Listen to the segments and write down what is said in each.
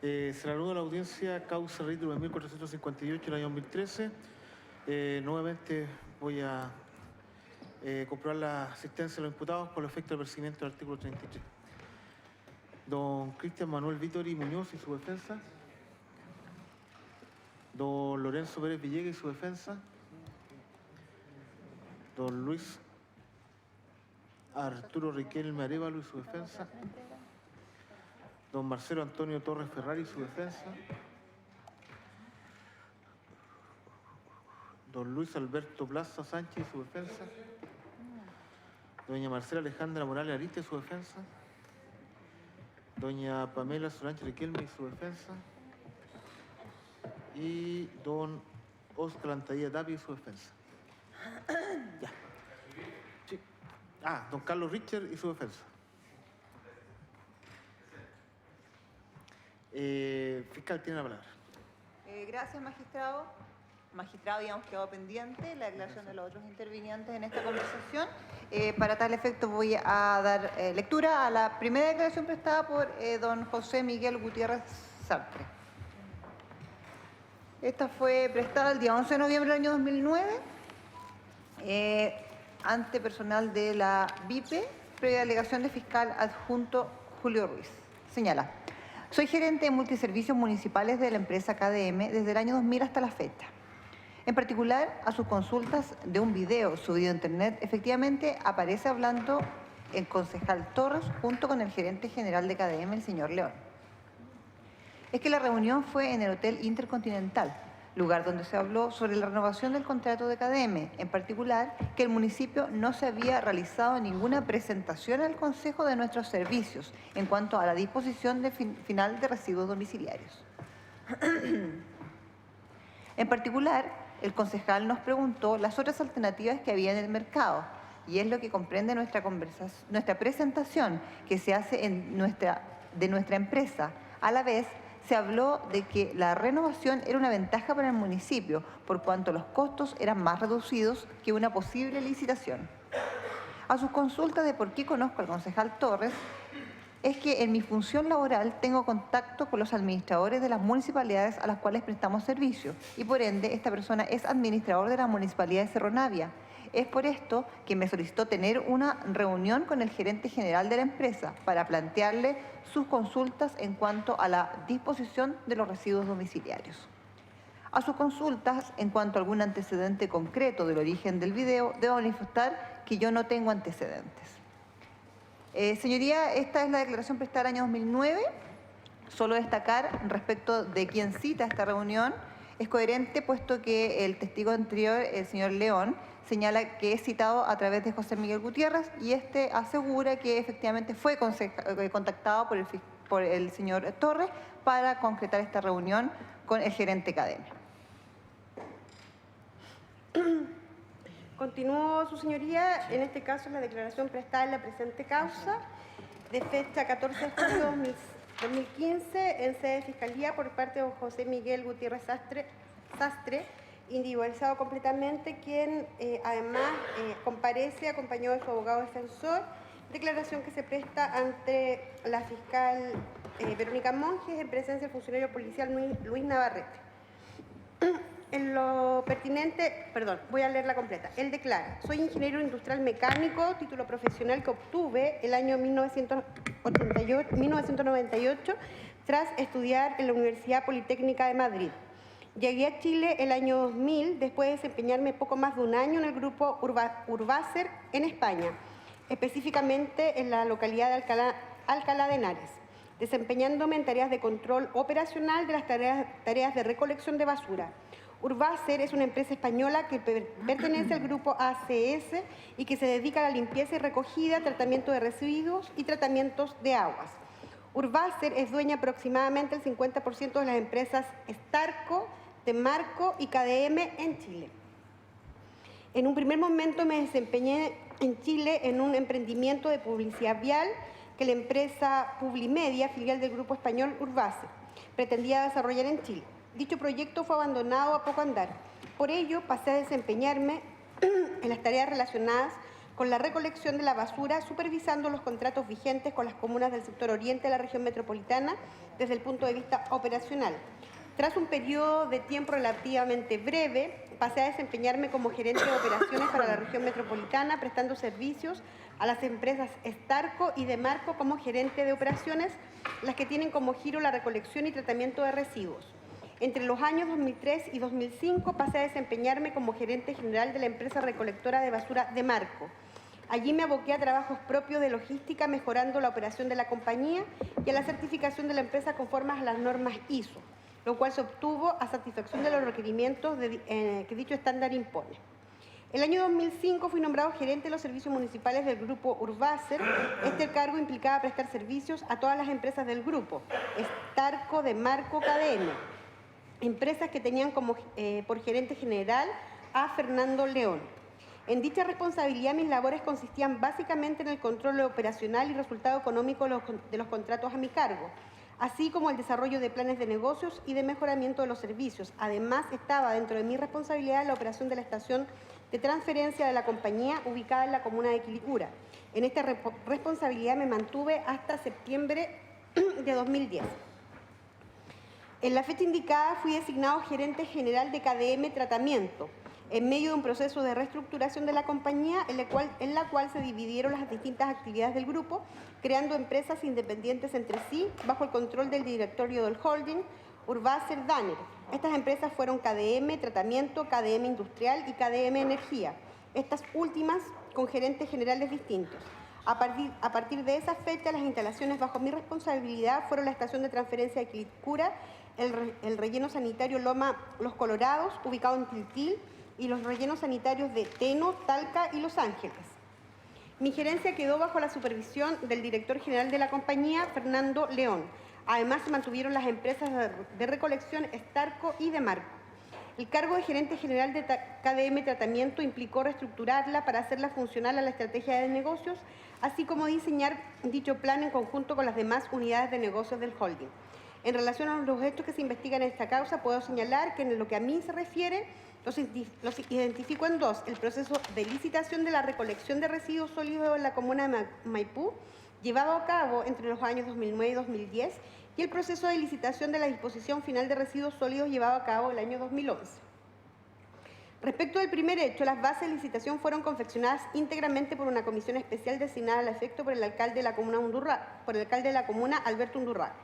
Se reanuda la audiencia causa RIT 9458 del año 2013. Nuevamente voy a comprobar la asistencia de los imputados por el efecto del perseguimiento del artículo 33. Don Cristian Manuel Vítori Muñoz y su defensa. Don Lorenzo Pérez Villegas y su defensa. Don Luis Arturo Riquelme Arévalo y su defensa. Don Marcelo Antonio Torres Ferrari y su defensa. Don Luis Alberto Plaza Sánchez y su defensa. Doña Marcela Alejandra Morales Ariste y su defensa. Doña Pamela Solange Riquelme y su defensa. Y don Oscar Antadilla Tapia y su defensa. Ya. Sí. Don Carlos Richter y su defensa. Fiscal, tiene la palabra. Gracias, magistrado. Magistrado, habíamos quedado pendiente la declaración de los otros intervinientes en esta conversación. Para tal efecto voy a dar lectura a la primera declaración prestada por don José Miguel Gutiérrez Sartre. Esta fue prestada el día 11 de noviembre del año 2009 ante personal de la VIPE, previa alegación de fiscal adjunto Julio Ruiz. Señala: soy gerente de multiservicios municipales de la empresa KDM desde el año 2000 hasta la fecha. En particular, a sus consultas de un video subido a internet, efectivamente aparece hablando el concejal Torres junto con el gerente general de KDM, el señor León. Es que la reunión fue en el Hotel Intercontinental, lugar donde se habló sobre la renovación del contrato de KDM, en particular que el municipio no se había realizado ninguna presentación al Consejo de nuestros servicios en cuanto a la disposición de final de residuos domiciliarios. En particular, el concejal nos preguntó las otras alternativas que había en el mercado, y es lo que comprende nuestra presentación que se hace de nuestra empresa. A la vez, se habló de que la renovación era una ventaja para el municipio, por cuanto los costos eran más reducidos que una posible licitación. A sus consultas de por qué conozco al concejal Torres, es que en mi función laboral tengo contacto con los administradores de las municipalidades a las cuales prestamos servicio, y por ende esta persona es administrador de la municipalidad de Cerro Navia. Es por esto que me solicitó tener una reunión con el gerente general de la empresa para plantearle sus consultas en cuanto a la disposición de los residuos domiciliarios. A sus consultas, en cuanto a algún antecedente concreto del origen del video, debo manifestar que yo no tengo antecedentes. Señoría, esta es la declaración prestada el año 2009. Solo destacar respecto de quién cita esta reunión, es coherente puesto que el testigo anterior, el señor León, señala que es citado a través de José Miguel Gutiérrez y este asegura que efectivamente fue contactado por el señor Torres para concretar esta reunión con el gerente KDM. Continúo, su señoría, en este caso la declaración prestada en la presente causa de fecha 14 de julio de 2015 en sede de Fiscalía por parte de José Miguel Gutiérrez Sastre, individualizado completamente, quien además comparece acompañado de su abogado defensor, declaración que se presta ante la fiscal Verónica Monjes en presencia del funcionario policial Luis Navarrete. En lo pertinente, voy a leerla completa. Él declara: soy ingeniero industrial mecánico, título profesional que obtuve el año 1998 tras estudiar en la Universidad Politécnica de Madrid. Llegué a Chile el año 2000 después de desempeñarme poco más de un año en el grupo Urbacer en España, específicamente en la localidad de Alcalá de Henares, desempeñándome en tareas de control operacional de las tareas de recolección de basura. Urbacer es una empresa española que pertenece al grupo ACS y que se dedica a la limpieza y recogida, tratamiento de residuos y tratamientos de aguas. Urbacer es dueña aproximadamente del 50% de las empresas Starco, Temarco y KDM en Chile. En un primer momento me desempeñé en Chile en un emprendimiento de publicidad vial que la empresa Publimedia, filial del grupo español Urbacer, pretendía desarrollar en Chile. Dicho proyecto fue abandonado a poco andar. Por ello, pasé a desempeñarme en las tareas relacionadas con la recolección de la basura, supervisando los contratos vigentes con las comunas del sector oriente de la región metropolitana desde el punto de vista operacional. Tras un periodo de tiempo relativamente breve, pasé a desempeñarme como gerente de operaciones para la región metropolitana, prestando servicios a las empresas Starco y Demarco como gerente de operaciones, las que tienen como giro la recolección y tratamiento de residuos. Entre los años 2003 y 2005 pasé a desempeñarme como gerente general de la empresa recolectora de basura Demarco. Allí me aboqué a trabajos propios de logística, mejorando la operación de la compañía y a la certificación de la empresa conforme a las normas ISO, lo cual se obtuvo a satisfacción de los requerimientos que dicho estándar impone. El año 2005 fui nombrado gerente de los servicios municipales del grupo Urbaser. Este cargo implicaba prestar servicios a todas las empresas del grupo, Starco, Demarco, KDM, empresas que tenían como por gerente general a Fernando León. En dicha responsabilidad, mis labores consistían básicamente en el control operacional y resultado económico de los contratos a mi cargo, así como el desarrollo de planes de negocios y de mejoramiento de los servicios. Además, estaba dentro de mi responsabilidad la operación de la estación de transferencia de la compañía ubicada en la comuna de Quilicura. En esta responsabilidad me mantuve hasta septiembre de 2010. En la fecha indicada fui designado gerente general de KDM Tratamiento, en medio de un proceso de reestructuración de la compañía en la cual se dividieron las distintas actividades del grupo, creando empresas independientes entre sí, bajo el control del directorio del holding, Urbaser Danner. Estas empresas fueron KDM Tratamiento, KDM Industrial y KDM Energía, estas últimas con gerentes generales distintos. A partir de esa fecha, las instalaciones bajo mi responsabilidad fueron la estación de transferencia de Quilicura, el relleno sanitario Loma Los Colorados, ubicado en Tiltil, y los rellenos sanitarios de Teno, Talca y Los Ángeles. Mi gerencia quedó bajo la supervisión del director general de la compañía, Fernando León. Además, se mantuvieron las empresas de recolección Starco y Demarco. El cargo de gerente general de KDM Tratamiento implicó reestructurarla para hacerla funcional a la estrategia de negocios, así como diseñar dicho plan en conjunto con las demás unidades de negocios del holding. En relación a los hechos que se investigan en esta causa, puedo señalar que en lo que a mí se refiere, los identifico en dos: el proceso de licitación de la recolección de residuos sólidos en la comuna de Maipú, llevado a cabo entre los años 2009 y 2010, y el proceso de licitación de la disposición final de residuos sólidos llevado a cabo el año 2011. Respecto del primer hecho, las bases de licitación fueron confeccionadas íntegramente por una comisión especial designada al efecto por el alcalde de la comuna, Alberto Undurraga.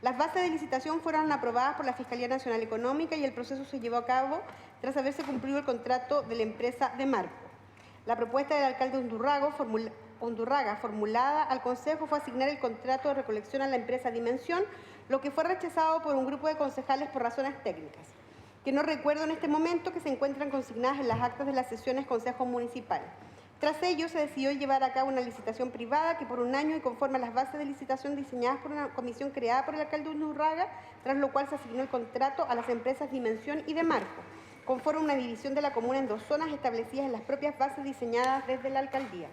Las bases de licitación fueron aprobadas por la Fiscalía Nacional Económica y el proceso se llevó a cabo tras haberse cumplido el contrato de la empresa Demarco. La propuesta del alcalde Undurraga formulada al Consejo fue asignar el contrato de recolección a la empresa Dimensión, lo que fue rechazado por un grupo de concejales por razones técnicas, que no recuerdo en este momento, que se encuentran consignadas en las actas de las sesiones Consejo Municipal. Tras ello, se decidió llevar a cabo una licitación privada que por un año, y conforme a las bases de licitación diseñadas por una comisión creada por el alcalde Undurraga, tras lo cual se asignó el contrato a las empresas Dimensión y Demarco, conforme a una división de la comuna en dos zonas establecidas en las propias bases diseñadas desde la alcaldía.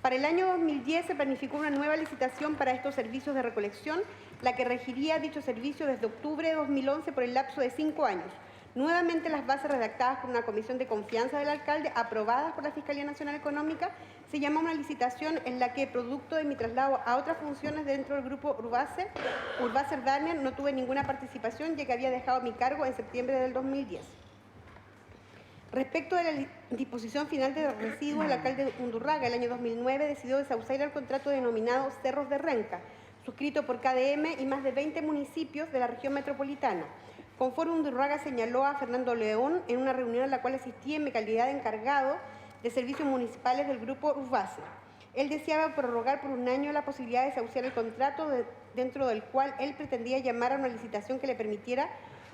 Para el año 2010 se planificó una nueva licitación para estos servicios de recolección, la que regiría dicho servicio desde octubre de 2011 por el lapso de 5 años. Nuevamente, las bases redactadas por una comisión de confianza del alcalde, aprobadas por la Fiscalía Nacional Económica, se llamó una licitación en la que, producto de mi traslado a otras funciones dentro del grupo Urbaser Danner, no tuve ninguna participación, ya que había dejado mi cargo en septiembre del 2010. Respecto de la disposición final de residuos, el alcalde Undurraga el año 2009 decidió desahuciar el contrato denominado Cerros de Renca, suscrito por KDM y más de 20 municipios de la región metropolitana. Conforme Undurraga señaló a Fernando León en una reunión en la cual asistí en mi calidad de encargado de servicios municipales del grupo Urbaser. Él deseaba prorrogar por un año la posibilidad de desahuciar el contrato, dentro del cual él pretendía llamar a una licitación que le permitiera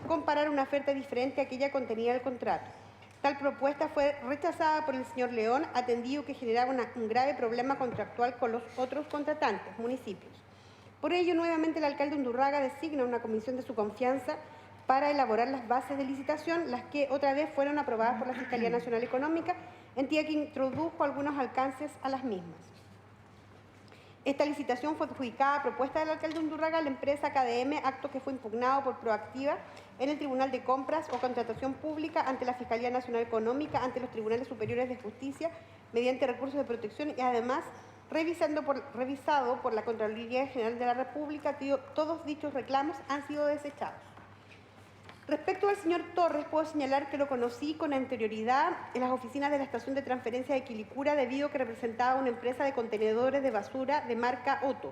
comparar una oferta diferente a aquella contenida en el contrato. Tal propuesta fue rechazada por el señor León, atendido que generaba un grave problema contractual con los otros contratantes, municipios. Por ello, nuevamente el alcalde Undurraga designa una comisión de su confianza para elaborar las bases de licitación, las que otra vez fueron aprobadas por la Fiscalía Nacional Económica, entidad que introdujo algunos alcances a las mismas. Esta licitación fue adjudicada a propuesta del alcalde Undurraga a la empresa KDM, acto que fue impugnado por Proactiva en el Tribunal de Compras o Contratación Pública, ante la Fiscalía Nacional Económica, ante los Tribunales Superiores de Justicia, mediante recursos de protección y además revisado por la Contraloría General de la República, todos dichos reclamos han sido desechados. Respecto al señor Torres, puedo señalar que lo conocí con anterioridad en las oficinas de la estación de transferencia de Quilicura debido a que representaba una empresa de contenedores de basura de marca Otto,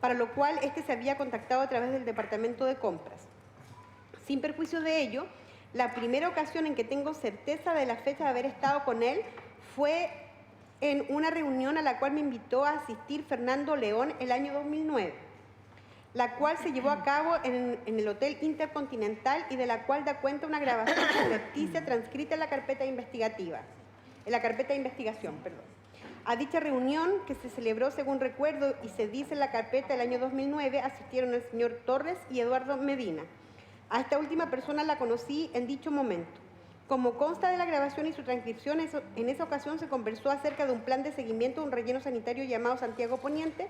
para lo cual este se había contactado a través del Departamento de Compras. Sin perjuicio de ello, la primera ocasión en que tengo certeza de la fecha de haber estado con él fue en una reunión a la cual me invitó a asistir Fernando León el año 2009, la cual se llevó a cabo en el Hotel Intercontinental y de la cual da cuenta una grabación subrepticia transcrita en la carpeta investigación. A dicha reunión, que se celebró según recuerdo y se dice en la carpeta el año 2009, asistieron el señor Torres y Eduardo Medina. A esta última persona la conocí en dicho momento. Como consta de la grabación y su transcripción, en esa ocasión se conversó acerca de un plan de seguimiento de un relleno sanitario llamado Santiago Poniente,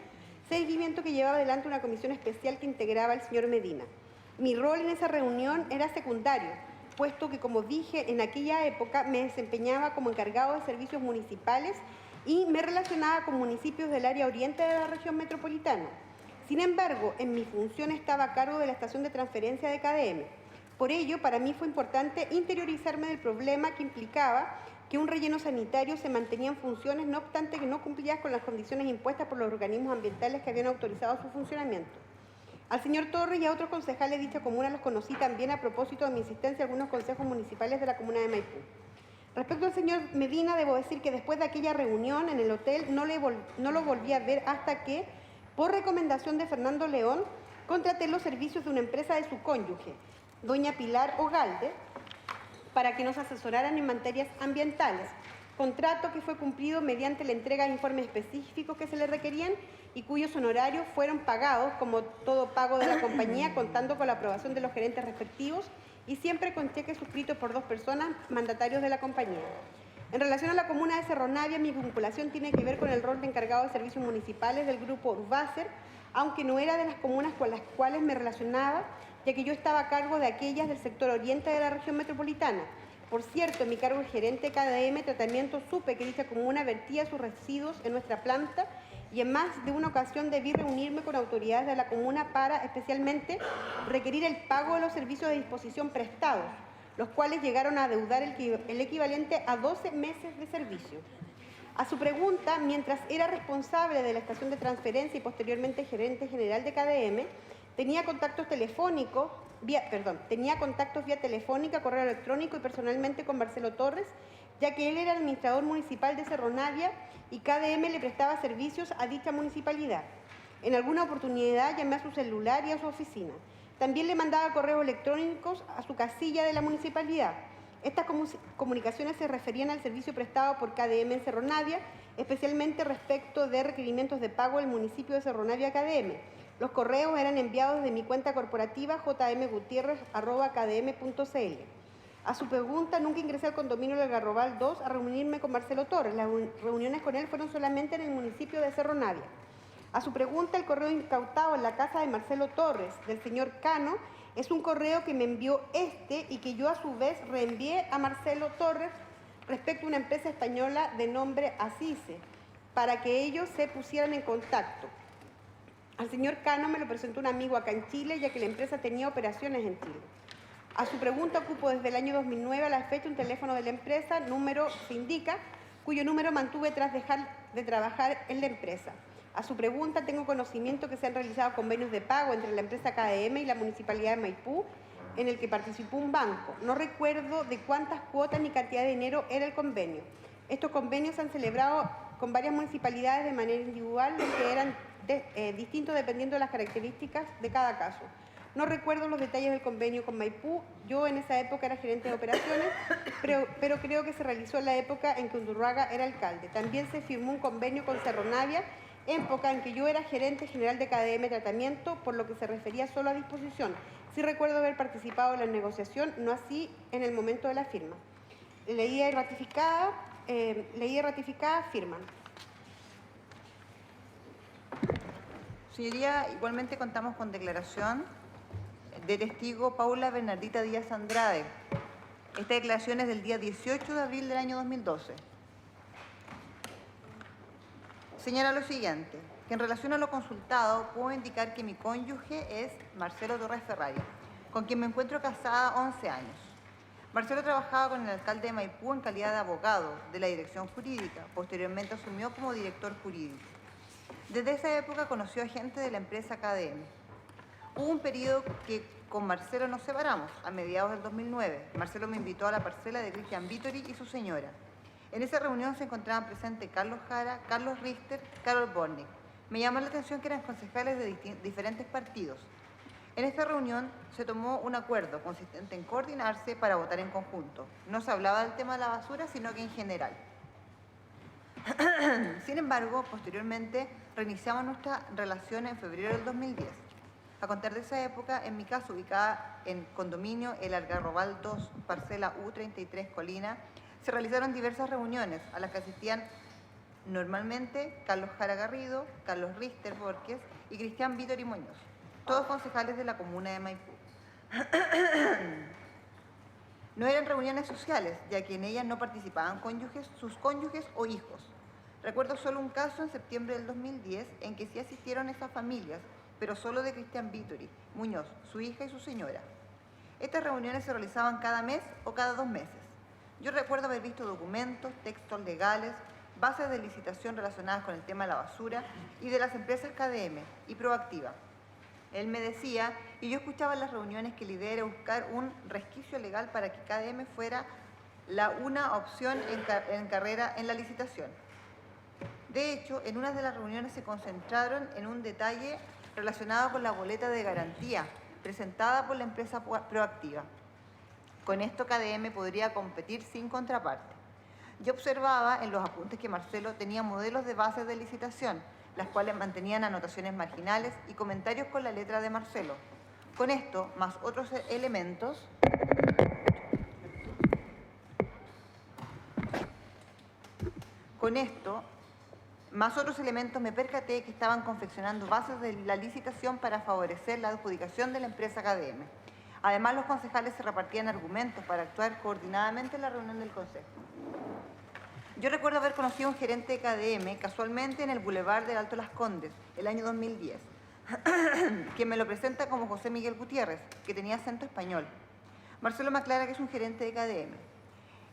seguimiento que llevaba adelante una comisión especial que integraba el señor Medina. Mi rol en esa reunión era secundario, puesto que, como dije, en aquella época me desempeñaba como encargado de servicios municipales y me relacionaba con municipios del área oriente de la región metropolitana. Sin embargo, en mi función estaba a cargo de la estación de transferencia de KDM. Por ello, para mí fue importante interiorizarme del problema que implicaba que un relleno sanitario se mantenía en funciones, no obstante que no cumplía con las condiciones impuestas por los organismos ambientales que habían autorizado su funcionamiento. Al señor Torres y a otros concejales de dicha comuna los conocí también a propósito de mi asistencia a algunos consejos municipales de la comuna de Maipú. Respecto al señor Medina, debo decir que después de aquella reunión en el hotel no lo volví a ver hasta que, por recomendación de Fernando León, contraté los servicios de una empresa de su cónyuge, doña Pilar Ogalde, para que nos asesoraran en materias ambientales, contrato que fue cumplido mediante la entrega de informes específicos que se le requerían y cuyos honorarios fueron pagados, como todo pago de la compañía, contando con la aprobación de los gerentes respectivos y siempre con cheques suscritos por 2 personas mandatarios de la compañía. En relación a la comuna de Cerro Navia, mi vinculación tiene que ver con el rol de encargado de servicios municipales del grupo Urbacer, aunque no era de las comunas con las cuales me relacionaba, ya que yo estaba a cargo de aquellas del sector oriente de la región metropolitana. Por cierto, en mi cargo de gerente de KDM Tratamiento supe que dicha comuna vertía sus residuos en nuestra planta y en más de una ocasión debí reunirme con autoridades de la comuna para, especialmente, requerir el pago de los servicios de disposición prestados, los cuales llegaron a adeudar el equivalente a 12 meses de servicio. A su pregunta, mientras era responsable de la estación de transferencia y posteriormente gerente general de KDM, tenía contactos vía telefónica, correo electrónico y personalmente con Marcelo Torres, ya que él era administrador municipal de Cerro Navia y KDM le prestaba servicios a dicha municipalidad. En alguna oportunidad llamé a su celular y a su oficina. También le mandaba correos electrónicos a su casilla de la municipalidad. Estas comunicaciones se referían al servicio prestado por KDM en Cerro Navia, especialmente respecto de requerimientos de pago del municipio de Cerro Navia KDM. Los correos eran enviados de mi cuenta corporativa jmgutierrez@kdm.cl. A su pregunta, nunca ingresé al condominio del Garrobal 2 a reunirme con Marcelo Torres. Las reuniones con él fueron solamente en el municipio de Cerro Navia. A su pregunta, el correo incautado en la casa de Marcelo Torres, del señor Cano, es un correo que me envió y que yo a su vez reenvié a Marcelo Torres respecto a una empresa española de nombre Asise, para que ellos se pusieran en contacto. Al señor Cano me lo presentó un amigo acá en Chile, ya que la empresa tenía operaciones en Chile. A su pregunta, ocupo desde el año 2009 a la fecha un teléfono de la empresa, número se indica, cuyo número mantuve tras dejar de trabajar en la empresa. A su pregunta, tengo conocimiento que se han realizado convenios de pago entre la empresa KDM y la Municipalidad de Maipú, en el que participó un banco. No recuerdo de cuántas cuotas ni cantidad de dinero era el convenio. Estos convenios se han celebrado con varias municipalidades de manera individual, los que eran distintos dependiendo de las características de cada caso. No recuerdo los detalles del convenio con Maipú. Yo en esa época era gerente de operaciones, pero creo que se realizó en la época en que Undurraga era alcalde. También se firmó un convenio con Cerro Navia, época en que yo era gerente general de KDM Tratamiento, por lo que se refería solo a disposición. Sí recuerdo haber participado en la negociación, no así en el momento de la firma. Leída y ratificada, firman. Señoría, igualmente contamos con declaración de testigo Paula Bernardita Díaz Andrade. Esta declaración es del día 18 de abril del año 2012. Señala lo siguiente, que en relación a lo consultado puedo indicar que mi cónyuge es Marcelo Torres Ferrari, con quien me encuentro casada 11 años. Marcelo trabajaba con el alcalde de Maipú en calidad de abogado de la dirección jurídica. Posteriormente asumió como director jurídico. Desde esa época conoció a gente de la empresa KDM. Hubo un periodo que con Marcelo nos separamos, a mediados del 2009. Marcelo me invitó a la parcela de Cristian Vittori y su señora. En esa reunión se encontraban presentes Carlos Jara, Carlos Richter, Carol Bornik. Me llamó la atención que eran concejales de diferentes partidos. En esta reunión se tomó un acuerdo consistente en coordinarse para votar en conjunto. No se hablaba del tema de la basura, sino que en general. Sin embargo, posteriormente reiniciamos nuestra relación en febrero del 2010. A contar de esa época, en mi casa, ubicada en condominio El Algarrobal 2, parcela U33 Colina, se realizaron diversas reuniones a las que asistían normalmente Carlos Jara Garrido, Carlos Richter Borges y Cristian Vittori Muñoz, todos concejales de la comuna de Maipú. No eran reuniones sociales, ya que en ellas no participaban cónyuges, sus cónyuges o hijos. Recuerdo solo un caso en septiembre del 2010 en que sí asistieron esas familias, pero solo de Cristian Vittori Muñoz, su hija y su señora. Estas reuniones se realizaban cada mes o cada 2 meses. Yo recuerdo haber visto documentos, textos legales, bases de licitación relacionadas con el tema de la basura y de las empresas KDM y Proactiva. Él me decía, y yo escuchaba en las reuniones, que la idea era buscar un resquicio legal para que KDM fuera una opción en carrera en la licitación. De hecho, en una de las reuniones se concentraron en un detalle relacionado con la boleta de garantía presentada por la empresa Proactiva. Con esto KDM podría competir sin contraparte. Yo observaba en los apuntes que Marcelo tenía modelos de bases de licitación, las cuales mantenían anotaciones marginales y comentarios con la letra de Marcelo. Con esto, más otros elementos, me percaté que estaban confeccionando bases de la licitación para favorecer la adjudicación de la empresa KDM. Además, los concejales se repartían argumentos para actuar coordinadamente en la reunión del consejo. Yo recuerdo haber conocido a un gerente de KDM casualmente en el Boulevard del Alto Las Condes, el año 2010, quien me lo presenta como José Miguel Gutiérrez, que tenía acento español. Marcelo me aclara que es un gerente de KDM.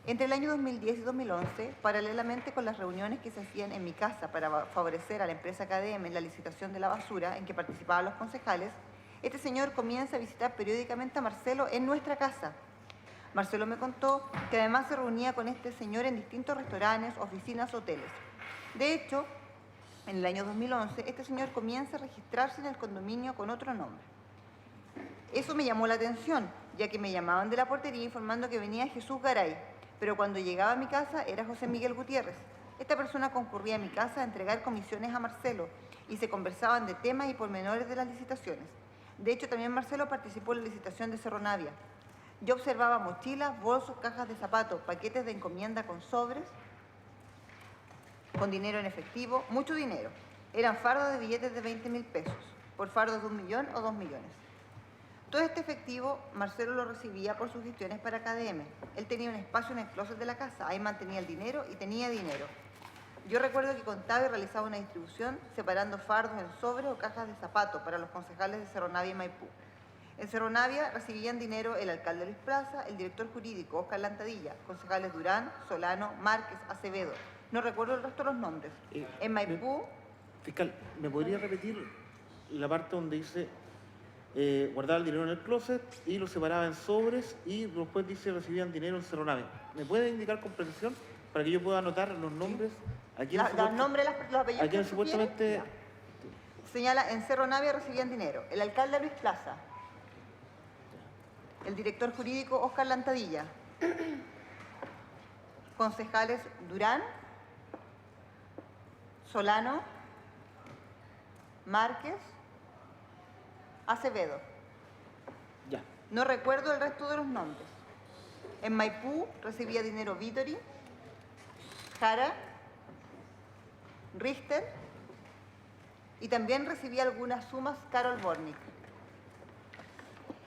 Entre el año 2010 y 2011, paralelamente con las reuniones que se hacían en mi casa para favorecer a la empresa KDM en la licitación de la basura en que participaban los concejales, este señor comienza a visitar periódicamente a Marcelo en nuestra casa. Marcelo me contó que además se reunía con este señor en distintos restaurantes, oficinas, hoteles. De hecho, en el año 2011, este señor comienza a registrarse en el condominio con otro nombre. Eso me llamó la atención, ya que me llamaban de la portería informando que venía Jesús Garay, pero cuando llegaba a mi casa era José Miguel Gutiérrez. Esta persona concurría a mi casa a entregar comisiones a Marcelo y se conversaban de temas y pormenores de las licitaciones. De hecho, también Marcelo participó en la licitación de Cerro Navia. Yo observaba mochilas, bolsos, cajas de zapatos, paquetes de encomienda con sobres, con dinero en efectivo, mucho dinero. Eran fardos de billetes de 20.000 pesos, por fardos de 1 millón o 2 millones. Todo este efectivo Marcelo lo recibía por sus gestiones para KDM. Él tenía un espacio en el closet de la casa, ahí mantenía el dinero y tenía dinero. Yo recuerdo que contaba y realizaba una distribución separando fardos en sobres o cajas de zapatos para los concejales de Cerro Navia y Maipú. En Cerro Navia recibían dinero el alcalde Luis Plaza, el director jurídico Oscar Lantadilla, concejales Durán, Solano, Márquez, Acevedo. No recuerdo el resto de los nombres. En Maipú... Fiscal, ¿me podría repetir la parte donde dice guardaba el dinero en el closet y lo separaba en sobres y después dice recibían dinero en Cerro Navia? ¿Me puede indicar con precisión para que yo pueda anotar los nombres? Los nombres, los apellidos. ¿A quién supuestamente...? Señala, en Cerro Navia recibían dinero el alcalde Luis Plaza, el director jurídico Oscar Lantadilla, concejales Durán, Solano, Márquez, Acevedo. Ya. No recuerdo el resto de los nombres. En Maipú recibía dinero Vittori, Jara, Richter y también recibía algunas sumas Carol Bornik.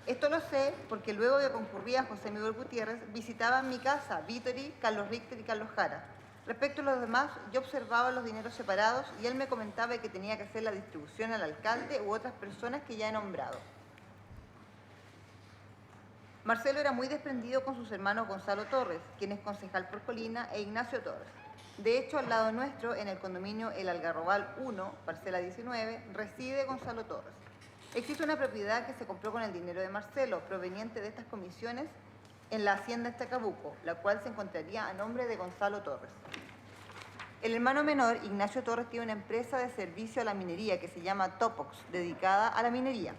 Esto lo sé porque luego de concurrir a José Miguel Gutiérrez, visitaban mi casa Vittori, Carlos Richter y Carlos Jara. Respecto a los demás, yo observaba los dineros separados y él me comentaba que tenía que hacer la distribución al alcalde u otras personas que ya he nombrado. Marcelo era muy desprendido con sus hermanos Gonzalo Torres, quien es concejal por Colina, e Ignacio Torres. De hecho, al lado nuestro, en el condominio El Algarrobal 1, parcela 19, reside Gonzalo Torres. Existe una propiedad que se compró con el dinero de Marcelo, proveniente de estas comisiones, en la hacienda Estacabuco, la cual se encontraría a nombre de Gonzalo Torres. El hermano menor, Ignacio Torres, tiene una empresa de servicio a la minería que se llama Topox, dedicada a la minería,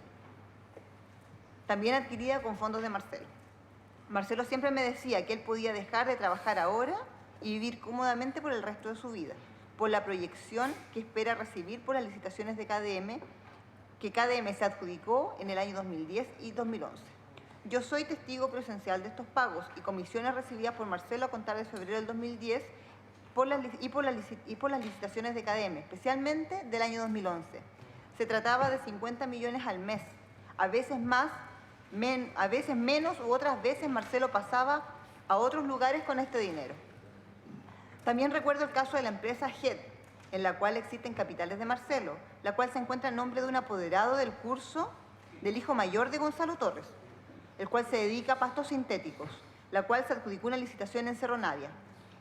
también adquirida con fondos de Marcelo. Marcelo siempre me decía que él podía dejar de trabajar ahora y vivir cómodamente por el resto de su vida, por la proyección que espera recibir por las licitaciones de KDM, que KDM se adjudicó en el año 2010 y 2011. Yo soy testigo presencial de estos pagos y comisiones recibidas por Marcelo a contar de febrero del 2010 por las licitaciones de KDM, especialmente del año 2011. Se trataba de 50 millones al mes, a veces más, a veces menos u otras veces Marcelo pasaba a otros lugares con este dinero. También recuerdo el caso de la empresa HED, en la cual existen capitales de Marcelo, la cual se encuentra en nombre de un apoderado del curso del hijo mayor de Gonzalo Torres, el cual se dedica a pastos sintéticos, la cual se adjudicó una licitación en Cerro Navia.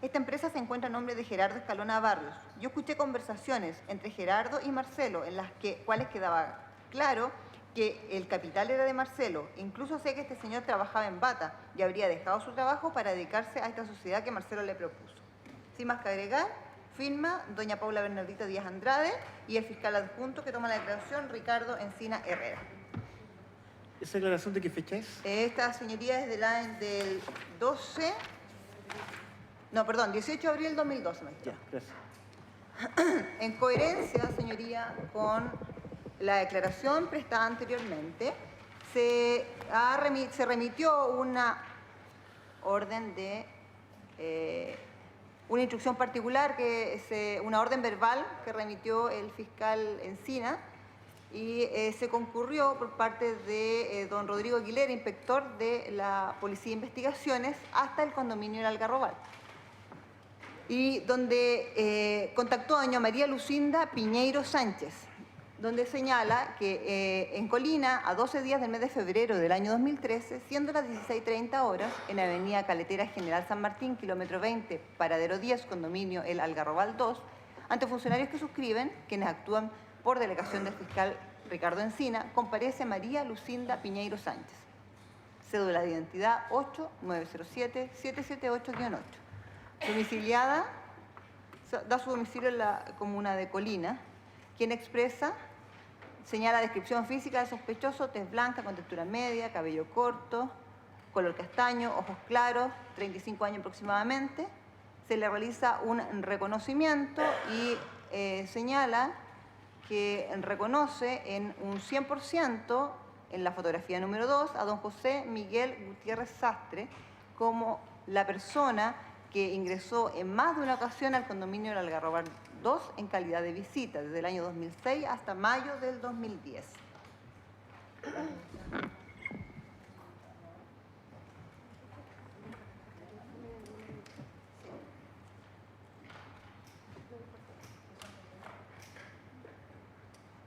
Esta empresa se encuentra a nombre de Gerardo Escalona Barrios. Yo escuché conversaciones entre Gerardo y Marcelo en las cuales quedaba claro que el capital era de Marcelo. Incluso sé que este señor trabajaba en Bata y habría dejado su trabajo para dedicarse a esta sociedad que Marcelo le propuso. Sin más que agregar, firma doña Paula Bernardita Díaz Andrade y el fiscal adjunto que toma la declaración, Ricardo Encina Herrera. ¿Esa declaración de qué fecha es? Esta señoría es del 18 de abril del 2012. Ya, gracias. En coherencia, señoría, con la declaración prestada anteriormente, se remitió una orden de una instrucción particular, una orden verbal que remitió el fiscal Encina, y se concurrió por parte de don Rodrigo Aguilera, inspector de la Policía de Investigaciones, hasta el condominio del Algarrobal, y donde contactó a doña María Lucinda Piñeiro Sánchez, donde señala que en Colina, a 12 días del mes de febrero del año 2013, siendo las 16:30 horas, en Avenida Caletera General San Martín, kilómetro 20, paradero 10, condominio El Algarrobal 2, ante funcionarios que suscriben, quienes actúan por delegación del fiscal Ricardo Encina, comparece María Lucinda Piñeiro Sánchez. Cédula de identidad 8907778-8. Domiciliada, da su domicilio en la comuna de Colina, quien señala descripción física del sospechoso: tez blanca, con textura media, cabello corto, color castaño, ojos claros, 35 años aproximadamente. Se le realiza un reconocimiento y señala que reconoce en un 100% en la fotografía número 2 a don José Miguel Gutiérrez Sastre como la persona que ingresó en más de una ocasión al condominio del Algarrobal 2 en calidad de visita, desde el año 2006 hasta mayo del 2010.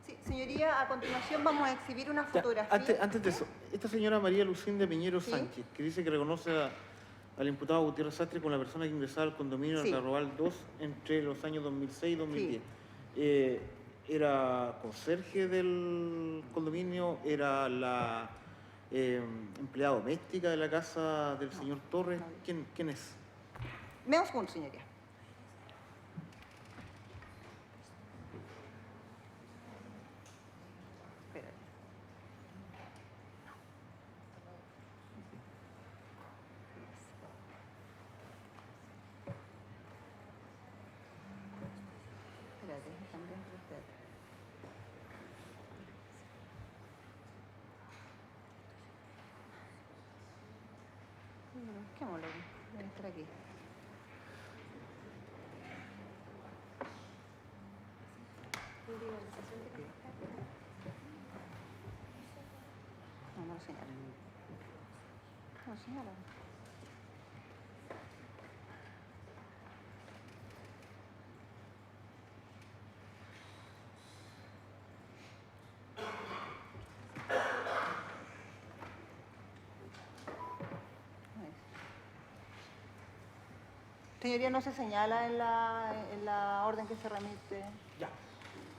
Sí, señoría, a continuación vamos a exhibir una fotografía. Antes de eso, esta señora María Lucinda Piñeiro ¿Sí? Sánchez, que dice que reconoce al imputado Gutiérrez Sastre con la persona que ingresaba al condominio del Sí. Algarrobal 2 entre los años 2006 y 2010. ¿Era conserje del condominio? ¿Era la empleada doméstica de la casa del señor Torres? ¿Quién es? Veamos juntos, señoría. Espérate. Espérate, también, espérate. Busquémoslo, debe estar aquí. No lo señala. No lo señala. Señoría, no se señala en la orden que se remite. Ya.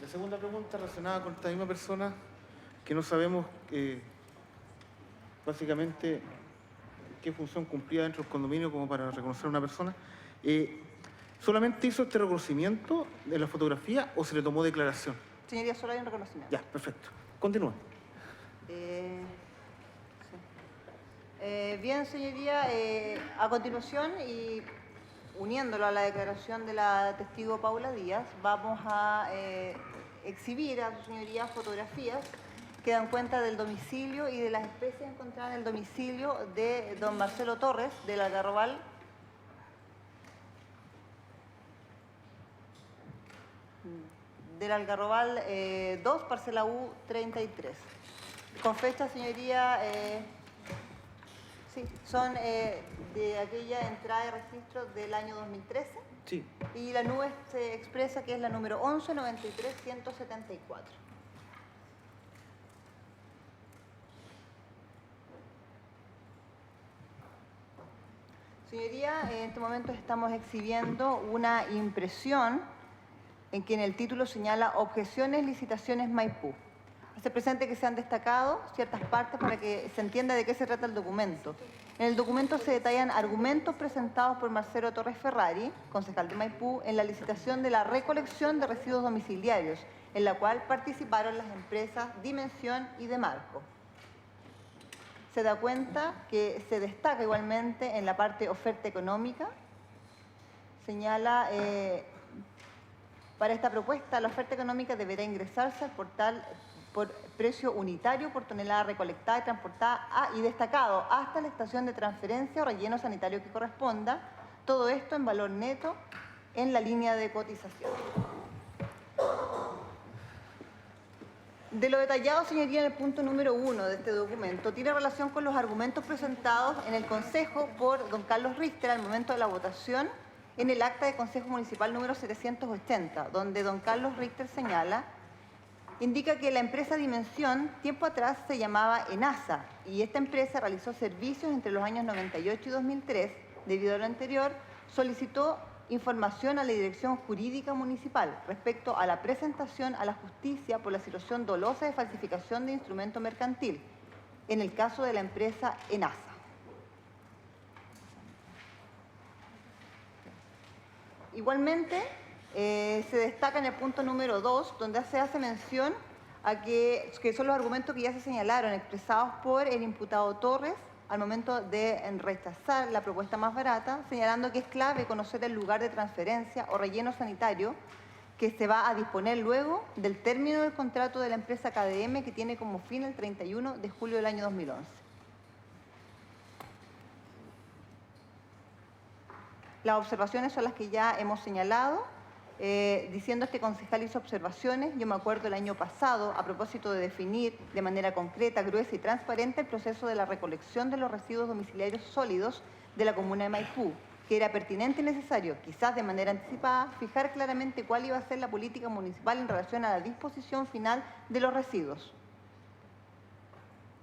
La segunda pregunta relacionada con esta misma persona, que no sabemos básicamente qué función cumplía dentro del condominio como para reconocer a una persona. ¿Solamente hizo este reconocimiento de la fotografía o se le tomó declaración? Señoría, solo hay un reconocimiento. Ya, perfecto. Continúa. Sí. Bien, señoría, a continuación y uniéndolo a la declaración de la testigo Paula Díaz, vamos a exhibir a su señoría fotografías que dan cuenta del domicilio y de las especies encontradas en el domicilio de don Marcelo Torres, del Algarrobal. Del Algarrobal 2, parcela U 33. Con fecha, señoría, sí, son de aquella entrada de registro del año 2013. Sí. Y la nube se expresa que es la número 1193-174. Señoría, en este momento estamos exhibiendo una impresión en que en el título señala Objeciones, licitaciones Maipú. Hace presente que se han destacado ciertas partes para que se entienda de qué se trata el documento. En el documento se detallan argumentos presentados por Marcelo Torres Ferrari, concejal de Maipú, en la licitación de la recolección de residuos domiciliarios, en la cual participaron las empresas Dimensión y Demarco. Se da cuenta que se destaca igualmente en la parte oferta económica, señala, para esta propuesta la oferta económica deberá ingresarse al portal por precio unitario por tonelada recolectada y transportada y destacado hasta la estación de transferencia o relleno sanitario que corresponda, todo esto en valor neto en la línea de cotización. De lo detallado, señoría, en el punto número 1 de este documento, tiene relación con los argumentos presentados en el Consejo por don Carlos Richter al momento de la votación en el acta de Consejo Municipal número 780, donde don Carlos Richter señala, indica que la empresa Dimensión tiempo atrás se llamaba ENASA y esta empresa realizó servicios entre los años 98 y 2003. Debido a lo anterior, solicitó información a la Dirección Jurídica Municipal respecto a la presentación a la justicia por la situación dolosa de falsificación de instrumento mercantil, en el caso de la empresa ENASA. Igualmente, se destaca en el punto número 2, donde se hace mención a que son los argumentos que ya se señalaron, expresados por el imputado Torres al momento de rechazar la propuesta más barata, señalando que es clave conocer el lugar de transferencia o relleno sanitario que se va a disponer luego del término del contrato de la empresa KDM, que tiene como fin el 31 de julio del año 2011. Las observaciones son las que ya hemos señalado. Diciendo este concejal hizo observaciones, yo me acuerdo el año pasado, a propósito de definir de manera concreta, gruesa y transparente el proceso de la recolección de los residuos domiciliarios sólidos de la comuna de Maipú, que era pertinente y necesario, quizás de manera anticipada, fijar claramente cuál iba a ser la política municipal en relación a la disposición final de los residuos.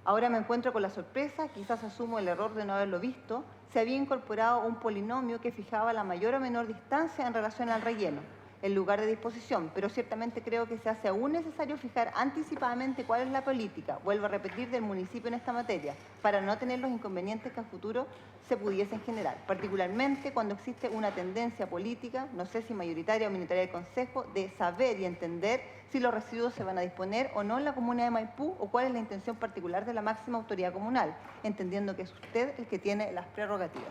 Ahora me encuentro con la sorpresa, quizás asumo el error de no haberlo visto, se había incorporado un polinomio que fijaba la mayor o menor distancia en relación al relleno, el lugar de disposición, pero ciertamente creo que se hace aún necesario fijar anticipadamente cuál es la política, vuelvo a repetir, del municipio en esta materia, para no tener los inconvenientes que a futuro se pudiesen generar, particularmente cuando existe una tendencia política, no sé si mayoritaria o minoritaria del Consejo, de saber y entender si los residuos se van a disponer o no en la comuna de Maipú o cuál es la intención particular de la máxima autoridad comunal, entendiendo que es usted el que tiene las prerrogativas.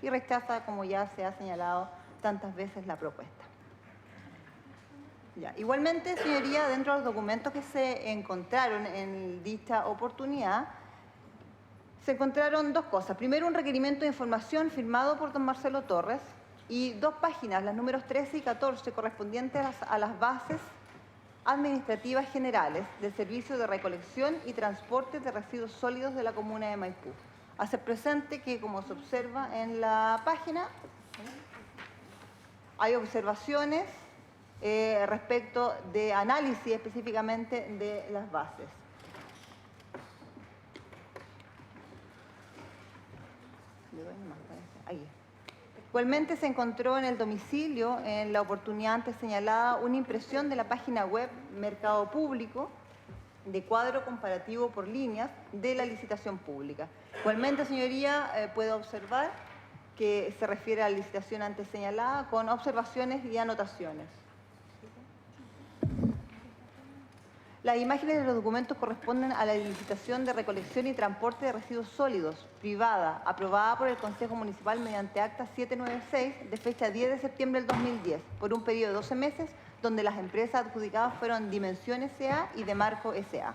Y rechaza, como ya se ha señalado tantas veces, la propuesta. Ya. Igualmente, señoría, dentro de los documentos que se encontraron en dicha oportunidad, se encontraron dos cosas. Primero, un requerimiento de información firmado por don Marcelo Torres y dos páginas, las números 13 y 14, correspondientes a las bases administrativas generales del Servicio de Recolección y Transporte de Residuos Sólidos de la comuna de Maipú. Hace presente que, como se observa en la página, hay observaciones respecto de análisis específicamente de las bases. Igualmente se encontró en el domicilio, en la oportunidad antes señalada, una impresión de la página web Mercado Público de cuadro comparativo por líneas de la licitación pública. Igualmente, señoría, puede observar que se refiere a la licitación antes señalada con observaciones y anotaciones. Las imágenes de los documentos corresponden a la licitación de recolección y transporte de residuos sólidos privada, aprobada por el Consejo Municipal mediante acta 796 de fecha 10 de septiembre del 2010, por un periodo de 12 meses, donde las empresas adjudicadas fueron Dimensión S.A. y Demarco S.A.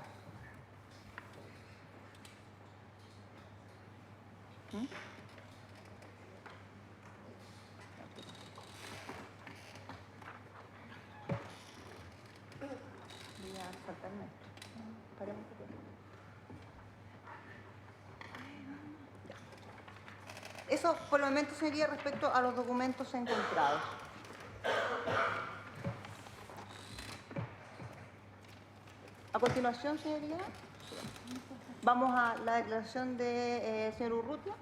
Voy a saltarme esto. Paremos un poco. Ya. Eso por el momento sería respecto a los documentos encontrados. A continuación, señoría, vamos a la declaración de señor Urrutia.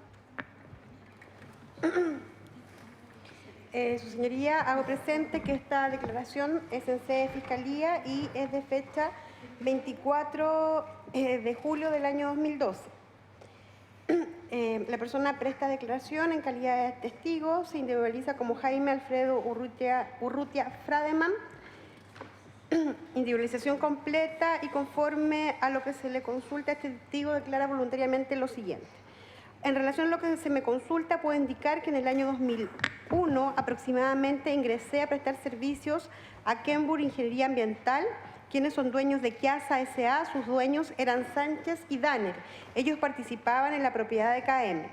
Su señoría, hago presente que esta declaración es en sede de Fiscalía y es de fecha 24 de julio del año 2012. La persona presta declaración en calidad de testigo, se individualiza como Jaime Alfredo Urrutia Frademan. Individualización completa y conforme a lo que se le consulta, este testigo declara voluntariamente lo siguiente. En relación a lo que se me consulta, puedo indicar que en el año 2001 aproximadamente ingresé a prestar servicios a Kenbur Ingeniería Ambiental, quienes son dueños de Kiasa S.A., sus dueños eran Sánchez y Danner. Ellos participaban en la propiedad de KM.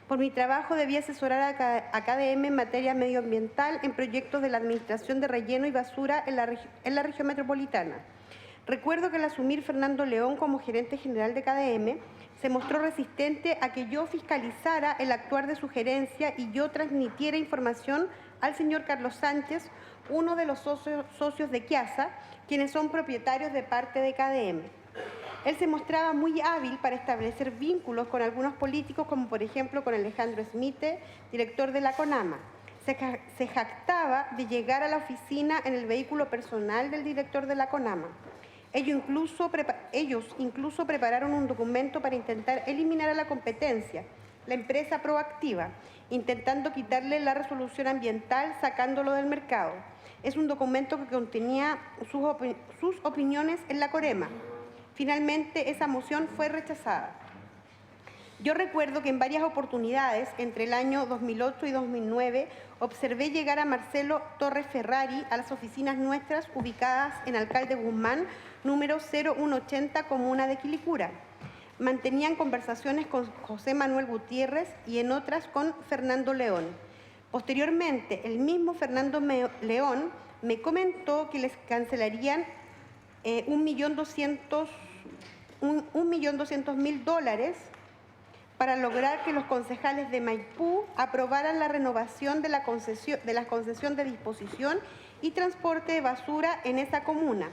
Por mi trabajo debía asesorar a KDM en materia medioambiental en proyectos de la Administración de Relleno y Basura en la región metropolitana. Recuerdo que al asumir Fernando León como gerente general de KDM, se mostró resistente a que yo fiscalizara el actuar de su gerencia y yo transmitiera información al señor Carlos Sánchez, uno de los socios de Kiasa, quienes son propietarios de parte de KDM. Él se mostraba muy hábil para establecer vínculos con algunos políticos, como por ejemplo con Alejandro Smite, director de la CONAMA. Se jactaba de llegar a la oficina en el vehículo personal del director de la CONAMA. Ellos incluso prepararon un documento para intentar eliminar a la competencia, la empresa Proactiva, intentando quitarle la resolución ambiental sacándolo del mercado. Es un documento que contenía sus opiniones en la Corema. Finalmente, esa moción fue rechazada. Yo recuerdo que en varias oportunidades, entre el año 2008 y 2009, observé llegar a Marcelo Torres Ferrari a las oficinas nuestras ubicadas en Alcalde Guzmán, número 0180, comuna de Quilicura. Mantenían conversaciones con José Manuel Gutiérrez y en otras con Fernando León. Posteriormente, el mismo Fernando León me comentó que les cancelarían $1.200.000 para lograr que los concejales de Maipú aprobaran la renovación de la concesión de disposición y transporte de basura en esa comuna.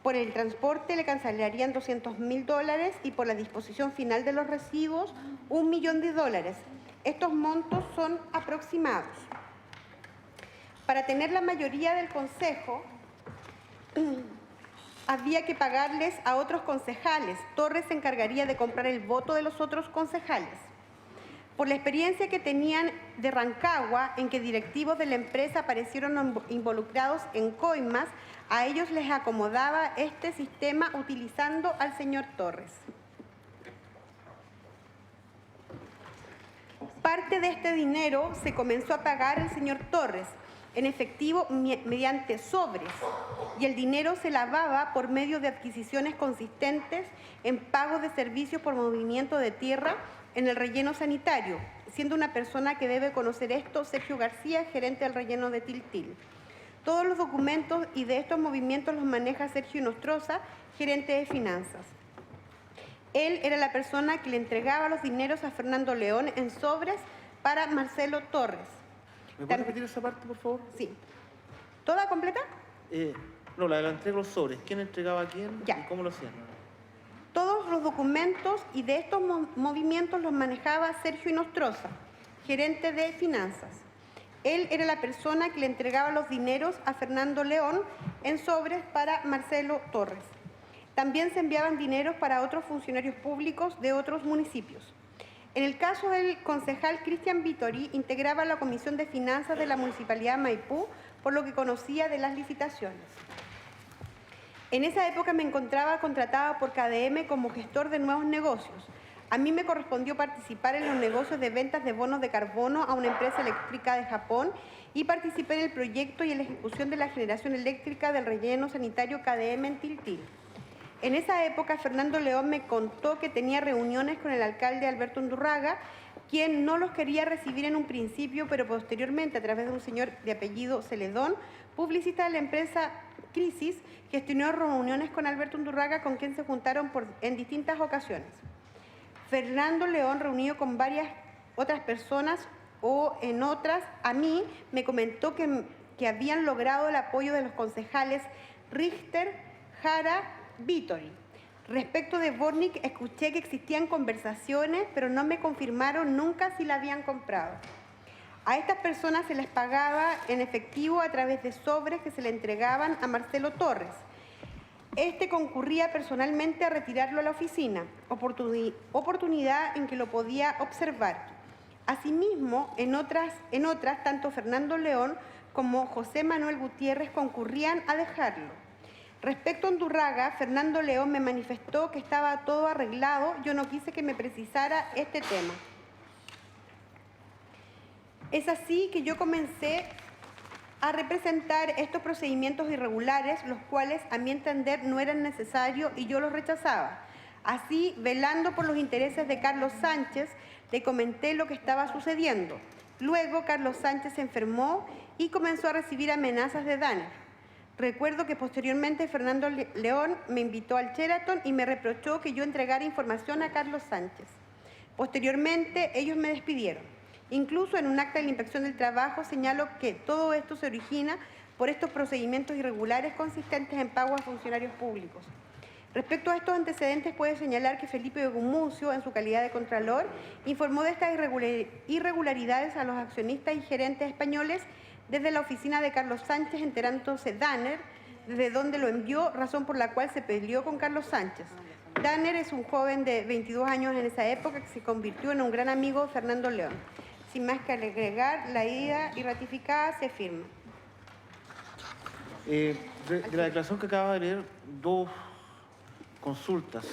Por el transporte le cancelarían $200.000 y por la disposición final de los residuos $1 millón. Estos montos son aproximados. Para tener la mayoría del consejo, había que pagarles a otros concejales. Torres se encargaría de comprar el voto de los otros concejales. Por la experiencia que tenían de Rancagua, en que directivos de la empresa aparecieron involucrados en coimas, a ellos les acomodaba este sistema utilizando al señor Torres. Parte de este dinero se comenzó a pagar el señor Torres en efectivo mediante sobres, y el dinero se lavaba por medio de adquisiciones consistentes en pagos de servicios por movimiento de tierra en el relleno sanitario, siendo una persona que debe conocer esto Sergio García, gerente del relleno de Tiltil. Todos los documentos y de estos movimientos los maneja Sergio Nostroza, gerente de finanzas. Él era la persona que le entregaba los dineros a Fernando León en sobres para Marcelo Torres. ¿Me puede repetir esa parte, por favor? Sí. ¿Toda completa? No, la entrega de los sobres. ¿Quién entregaba a quién Ya. y cómo lo hacían? Todos los documentos y de estos movimientos los manejaba Sergio Nostroza, gerente de finanzas. Él era la persona que le entregaba los dineros a Fernando León en sobres para Marcelo Torres. También se enviaban dineros para otros funcionarios públicos de otros municipios. En el caso del concejal Cristian Vittori, integraba la Comisión de Finanzas de la Municipalidad de Maipú, por lo que conocía de las licitaciones. En esa época me encontraba contratada por KDM como gestor de nuevos negocios. A mí me correspondió participar en los negocios de ventas de bonos de carbono a una empresa eléctrica de Japón y participé en el proyecto y en la ejecución de la generación eléctrica del relleno sanitario KDM en Tiltil. En esa época, Fernando León me contó que tenía reuniones con el alcalde Alberto Undurraga, quien no los quería recibir en un principio, pero posteriormente, a través de un señor de apellido Celedón, publicista de la empresa Crisis, gestionó reuniones con Alberto Undurraga, con quien se juntaron en distintas ocasiones. Fernando León, reunido con varias otras personas o en otras, a mí me comentó que habían logrado el apoyo de los concejales Richter, Jara, Vittori. Respecto de Bornik, escuché que existían conversaciones, pero no me confirmaron nunca si la habían comprado. A estas personas se les pagaba en efectivo a través de sobres que se le entregaban a Marcelo Torres. Este concurría personalmente a retirarlo a la oficina, oportunidad en que lo podía observar. Asimismo, en otras, tanto Fernando León como José Manuel Gutiérrez concurrían a dejarlo. Respecto a Undurraga, Fernando León me manifestó que estaba todo arreglado, yo no quise que me precisara este tema. Es así que yo comencé a representar estos procedimientos irregulares, los cuales a mi entender no eran necesarios y yo los rechazaba. Así, velando por los intereses de Carlos Sánchez, le comenté lo que estaba sucediendo. Luego, Carlos Sánchez se enfermó y comenzó a recibir amenazas de Danner. Recuerdo que posteriormente Fernando León me invitó al Sheraton y me reprochó que yo entregara información a Carlos Sánchez. Posteriormente, ellos me despidieron. Incluso en un acta de la Inspección del Trabajo señalo que todo esto se origina por estos procedimientos irregulares consistentes en pago a funcionarios públicos. Respecto a estos antecedentes, puede señalar que Felipe Gumucio, en su calidad de Contralor, informó de estas irregularidades a los accionistas y gerentes españoles desde la oficina de Carlos Sánchez, enterándose Danner, desde donde lo envió, razón por la cual se peleó con Carlos Sánchez. Danner es un joven de 22 años en esa época que se convirtió en un gran amigo de Fernando León. Sin más que agregar, la ida y ratificada se firma. De la declaración que acaba de leer, dos consultas.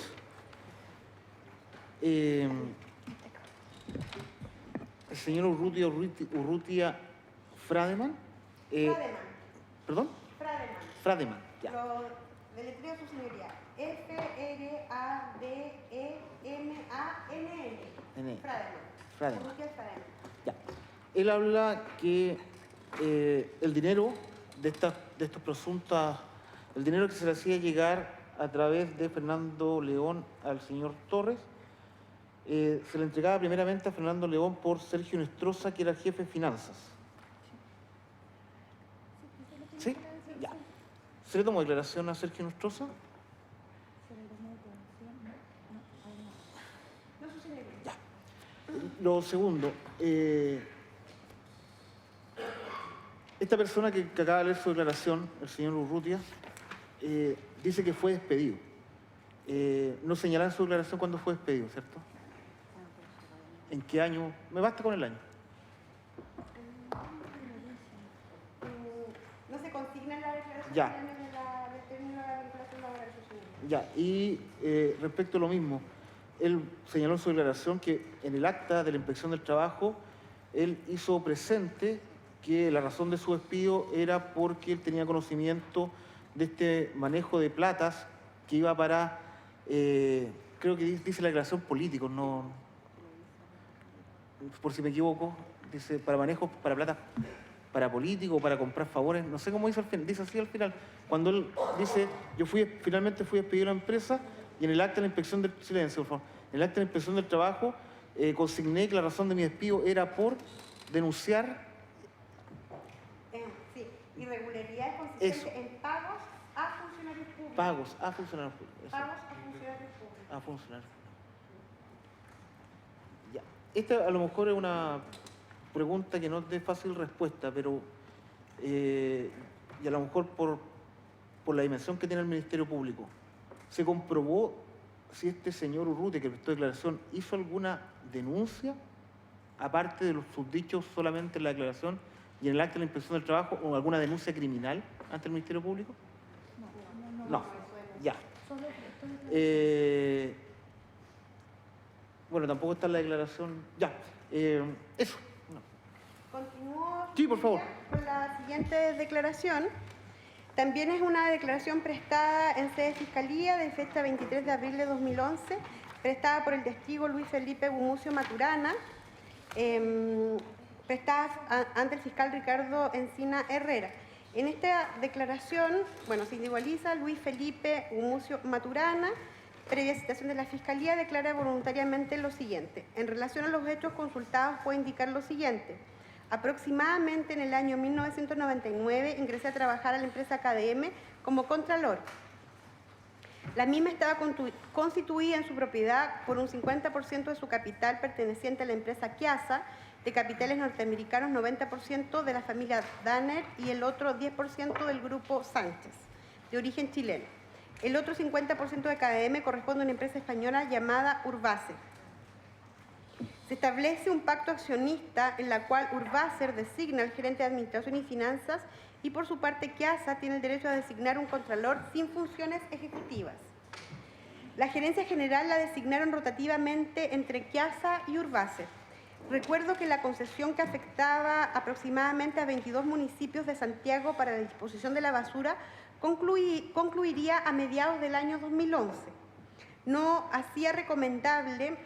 El señor Urrutia Frademan. Frademan. ¿Perdón? Frademan. Frademan, ya. Lo deletreo su señoría. F-R-A-D-E-M-A-N-N. Frademan. Urrutia Frademan. Ya. Él habla que el dinero de estos presuntas, el dinero que se le hacía llegar a través de Fernando León al señor Torres, se le entregaba primeramente a Fernando León por Sergio Nestroza, que era jefe de finanzas. ¿Sí? Ya. ¿Se le tomó declaración a Sergio Nestroza? Ya. Lo segundo, esta persona que acaba de leer su declaración, el señor Urrutia, dice que fue despedido. No señala en su declaración cuándo fue despedido, ¿cierto? ¿En qué año? Me basta con el año. No se consigna en la declaración Ya. del término de la vinculación laboral, su señoría. Ya, y respecto a lo mismo, él señaló en su declaración que en el acta de la Inspección del Trabajo, él hizo presente que la razón de su despido era porque él tenía conocimiento de este manejo de platas que iba para, creo que dice la declaración políticos, no, por si me equivoco, dice para manejos, para plata, para políticos, para comprar favores, no sé cómo dice al final, dice así al final, cuando él dice, finalmente fui despedido de la empresa y en el acta de la Inspección del Silencio, por favor, en el acta de la Inspección del Trabajo consigné que la razón de mi despido era por denunciar Sí, irregularidades consistentes en pagos a funcionarios públicos. pagos a funcionarios públicos. Eso. Pagos a funcionarios públicos. A funcionarios públicos. Ya. Esta a lo mejor es una pregunta que no es de fácil respuesta, pero y a lo mejor por la dimensión que tiene el Ministerio Público. ¿Se comprobó si este señor Urrutia, que prestó declaración, hizo alguna denuncia, aparte de los subdichos solamente en la declaración y en el acta de la inspección del trabajo, o alguna denuncia criminal ante el Ministerio Público? No. Ya. Bueno, tampoco está en la declaración. Ya. Eso. No. Continúo. Sí, por favor. Con la siguiente declaración. También es una declaración prestada en sede de Fiscalía de fecha 23 de abril de 2011, prestada por el testigo Luis Felipe Gumucio Maturana, prestada ante el fiscal Ricardo Encina Herrera. En esta declaración, bueno, se individualiza Luis Felipe Gumucio Maturana, previa citación de la Fiscalía, declara voluntariamente lo siguiente. En relación a los hechos consultados, puedo indicar lo siguiente. Aproximadamente en el año 1999 ingresé a trabajar a la empresa KDM como contralor. La misma estaba constituida en su propiedad por un 50% de su capital perteneciente a la empresa Kiasa, de capitales norteamericanos 90% de la familia Danner y el otro 10% del grupo Sánchez, de origen chileno. El otro 50% de KDM corresponde a una empresa española llamada Urbacer. Se establece un pacto accionista en la cual Urbacer designa al gerente de Administración y Finanzas y por su parte Kiasa tiene el derecho a designar un contralor sin funciones ejecutivas. La gerencia general la designaron rotativamente entre Kiasa y Urbacer. Recuerdo que la concesión que afectaba aproximadamente a 22 municipios de Santiago para la disposición de la basura concluiría a mediados del año 2011. No hacía recomendable...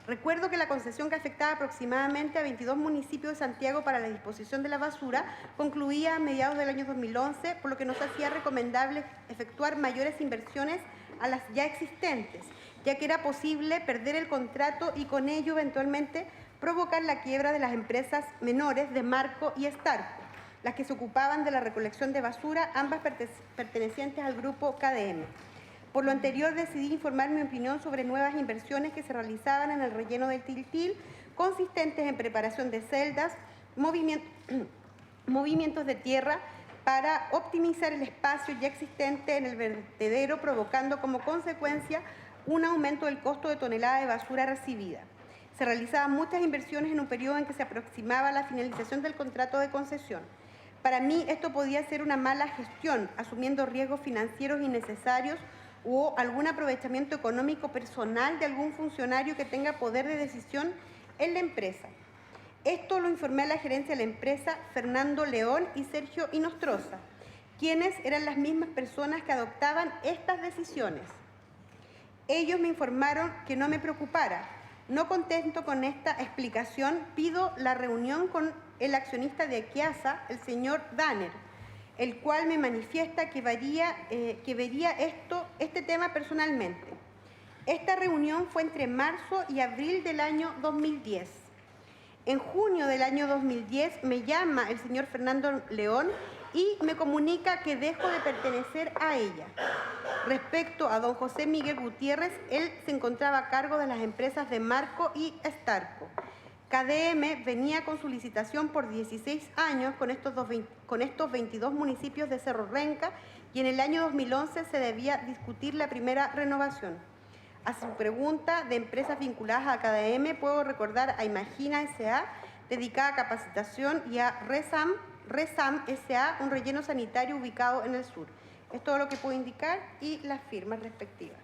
Recuerdo que la concesión que afectaba aproximadamente a 22 municipios de Santiago para la disposición de la basura concluía a mediados del año 2011, por lo que nos hacía recomendable efectuar mayores inversiones a las ya existentes, ya que era posible perder el contrato y con ello eventualmente provocar la quiebra de las empresas menores de Marco y Starco, las que se ocupaban de la recolección de basura, ambas pertenecientes al grupo KDM. Por lo anterior, decidí informar mi opinión sobre nuevas inversiones que se realizaban en el relleno del Tiltil, consistentes en preparación de celdas, movimientos de tierra para optimizar el espacio ya existente en el vertedero, provocando como consecuencia un aumento del costo de tonelada de basura recibida. Se realizaban muchas inversiones en un periodo en que se aproximaba la finalización del contrato de concesión. Para mí, esto podía ser una mala gestión, asumiendo riesgos financieros innecesarios o algún aprovechamiento económico personal de algún funcionario que tenga poder de decisión en la empresa. Esto lo informé a la gerencia de la empresa, Fernando León y Sergio Inostroza, quienes eran las mismas personas que adoptaban estas decisiones. Ellos me informaron que no me preocupara. No contento con esta explicación, pido la reunión con el accionista de Kiasa, el señor Danner, el cual me manifiesta que vería este tema personalmente. Esta reunión fue entre marzo y abril del año 2010. En junio del año 2010 me llama el señor Fernando León y me comunica que dejo de pertenecer a ella. Respecto a don José Miguel Gutiérrez, él se encontraba a cargo de las empresas de Marco y Starco. KDM venía con su licitación por 16 años con estos 22 municipios de Cerro Renca y en el año 2011 se debía discutir la primera renovación. A su pregunta de empresas vinculadas a KDM, puedo recordar a Imagina S.A., dedicada a capacitación, y a Resam S.A., un relleno sanitario ubicado en el sur. Es todo lo que puedo indicar y las firmas respectivas.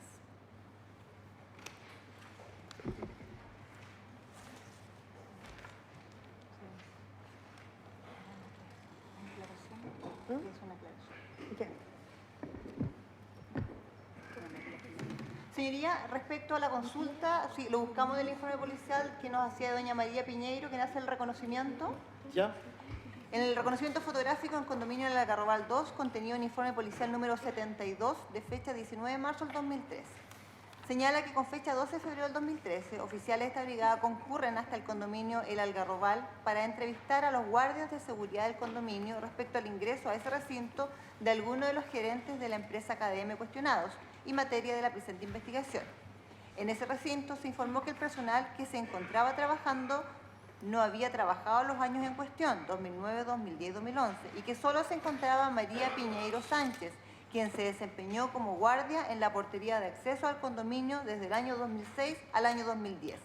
Señoría, respecto a la consulta, sí, lo buscamos del informe policial que nos hacía doña María Piñeiro, quien hace el reconocimiento. ¿Ya? En el reconocimiento fotográfico en condominio de la Algarrobal 2, contenido en informe policial número 72, de fecha 19 de marzo del 2013. Señala que con fecha 12 de febrero del 2013, oficiales de esta brigada concurren hasta el condominio El Algarrobal para entrevistar a los guardias de seguridad del condominio respecto al ingreso a ese recinto de alguno de los gerentes de la empresa KDM cuestionados y materia de la presente investigación. En ese recinto se informó que el personal que se encontraba trabajando no había trabajado los años en cuestión, 2009, 2010 y 2011, y que solo se encontraba María Piñeiro Sánchez, quien se desempeñó como guardia en la portería de acceso al condominio desde el año 2006 al año 2010.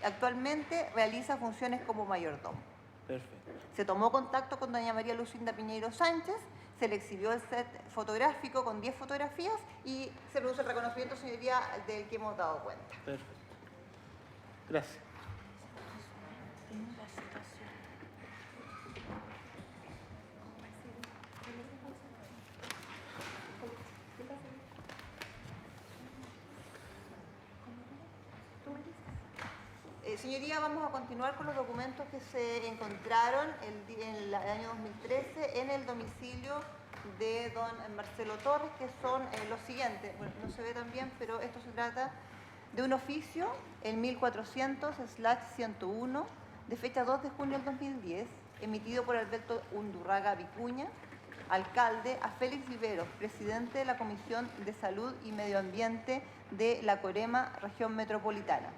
Actualmente realiza funciones como mayordomo. Perfecto. Se tomó contacto con doña María Lucinda Piñeiro Sánchez, se le exhibió el set fotográfico con 10 fotografías y se produce el reconocimiento, señoría, del que hemos dado cuenta. Perfecto. Gracias. Señoría, vamos a continuar con los documentos que se encontraron en el año 2013 en el domicilio de don Marcelo Torres, que son los siguientes. Bueno, no se ve tan bien, pero esto se trata de un oficio, el 1400/101, de fecha 2 de junio del 2010, emitido por Alberto Undurraga Vicuña, alcalde, a Félix Viveros, presidente de la Comisión de Salud y Medio Ambiente de la Corema, región metropolitana.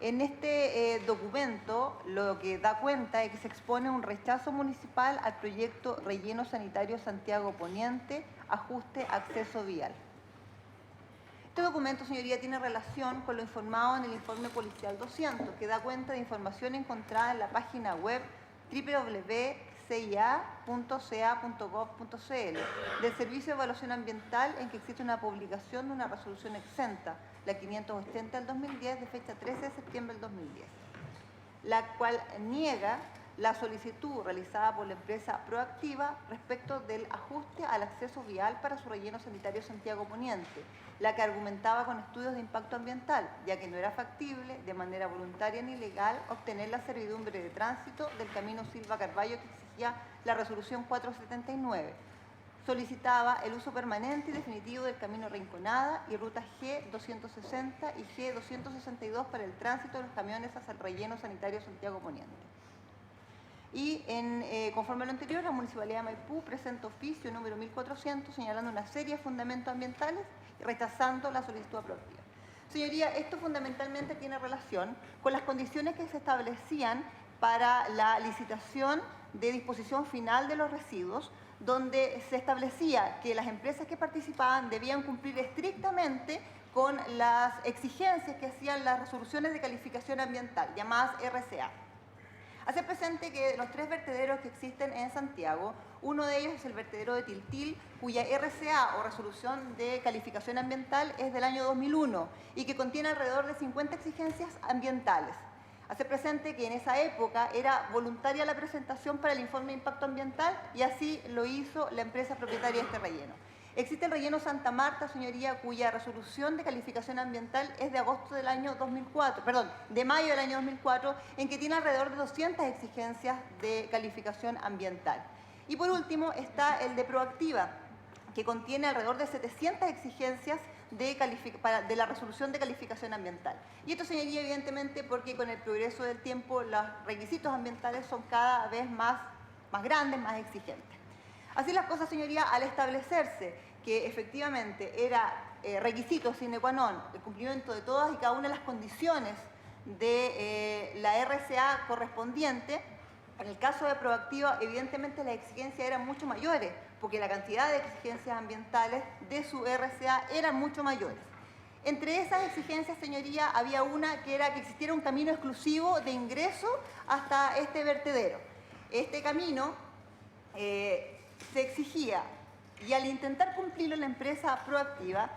En este documento lo que da cuenta es que se expone un rechazo municipal al proyecto Relleno Sanitario Santiago Poniente, ajuste acceso vial. Este documento, señoría, tiene relación con lo informado en el informe policial 200, que da cuenta de información encontrada en la página web www.cia.ca.gov.cl del Servicio de Evaluación Ambiental, en que existe una publicación de una resolución exenta, la 580 del 2010, de fecha 13 de septiembre del 2010, la cual niega la solicitud realizada por la empresa Proactiva respecto del ajuste al acceso vial para su relleno sanitario Santiago Poniente, la que argumentaba con estudios de impacto ambiental, ya que no era factible, de manera voluntaria ni legal, obtener la servidumbre de tránsito del camino Silva Carballo que exigía la resolución 479. Solicitaba el uso permanente y definitivo del camino Rinconada y ruta G260 y G262 para el tránsito de los camiones hacia el relleno sanitario Santiago Poniente. Y conforme a lo anterior, la Municipalidad de Maipú presenta oficio número 1400 señalando una serie de fundamentos ambientales y rechazando la solicitud proactiva. Señoría, esto fundamentalmente tiene relación con las condiciones que se establecían para la licitación de disposición final de los residuos, donde se establecía que las empresas que participaban debían cumplir estrictamente con las exigencias que hacían las resoluciones de calificación ambiental, llamadas RCA. Hacer presente que los 3 vertederos que existen en Santiago, uno de ellos es el vertedero de Tiltil, cuya RCA o resolución de calificación ambiental es del año 2001 y que contiene alrededor de 50 exigencias ambientales. Hacer presente que en esa época era voluntaria la presentación para el informe de impacto ambiental y así lo hizo la empresa propietaria de este relleno. Existe el relleno Santa Marta, señoría, cuya resolución de calificación ambiental es de agosto del año 2004, perdón, de mayo del año 2004, en que tiene alrededor de 200 exigencias de calificación ambiental. Y por último está el de Proactiva, que contiene alrededor de 700 exigencias de la resolución de calificación ambiental. Y esto, señoría, evidentemente porque con el progreso del tiempo los requisitos ambientales son cada vez más grandes, más exigentes. Así las cosas, señoría, al establecerse que efectivamente era requisito sine qua non el cumplimiento de todas y cada una de las condiciones de la RCA correspondiente, en el caso de Proactiva, evidentemente las exigencias eran mucho mayores, porque la cantidad de exigencias ambientales de su RCA eran mucho mayores. Entre esas exigencias, señoría, había una que era que existiera un camino exclusivo de ingreso hasta este vertedero. Este camino se exigía, y al intentar cumplirlo la empresa Proactiva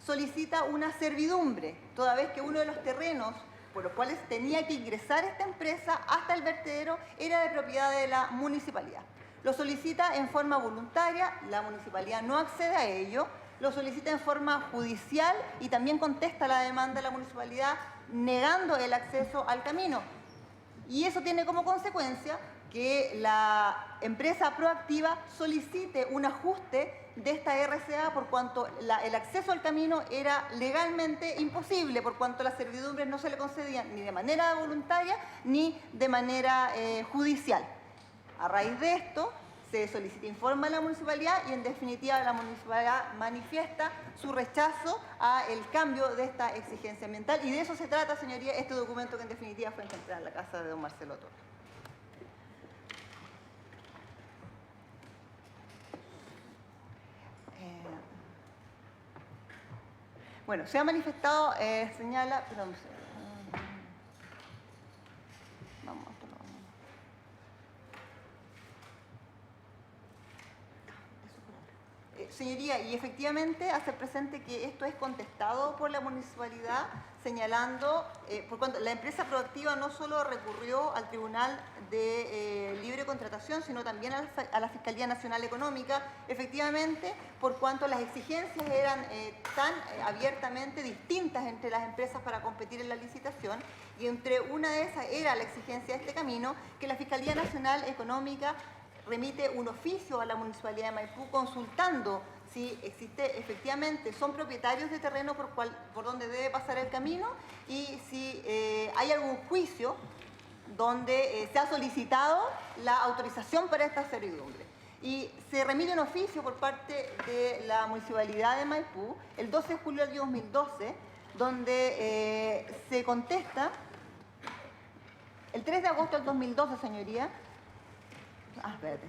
solicita una servidumbre, toda vez que uno de los terrenos por los cuales tenía que ingresar esta empresa hasta el vertedero era de propiedad de la municipalidad. Lo solicita en forma voluntaria, la municipalidad no accede a ello, lo solicita en forma judicial y también contesta la demanda de la municipalidad negando el acceso al camino. Y eso tiene como consecuencia que la empresa Proactiva solicite un ajuste de esta RCA por cuanto el acceso al camino era legalmente imposible, por cuanto las servidumbres no se le concedían ni de manera voluntaria ni de manera judicial. A raíz de esto, se solicita informe a la municipalidad y en definitiva la municipalidad manifiesta su rechazo a el cambio de esta exigencia ambiental y de eso se trata, señoría, este documento que en definitiva fue encontrado en la casa de don Marcelo Torres. Bueno, se ha manifestado, señala, perdón, vamos, señoría, y efectivamente hace presente que esto es contestado por la municipalidad, señalando, por cuanto la empresa proactiva no solo recurrió al Tribunal de Libre Contratación, sino también a la Fiscalía Nacional Económica, efectivamente, por cuanto las exigencias eran tan abiertamente distintas entre las empresas para competir en la licitación, y entre una de esas era la exigencia de este camino, que la Fiscalía Nacional Económica remite un oficio a la Municipalidad de Maipú consultando si existe efectivamente, son propietarios de terreno por donde debe pasar el camino y si hay algún juicio donde se ha solicitado la autorización para esta servidumbre. Y se remite un oficio por parte de la Municipalidad de Maipú el 12 de julio del 2012, donde se contesta el 3 de agosto del 2012, señoría. Espérate.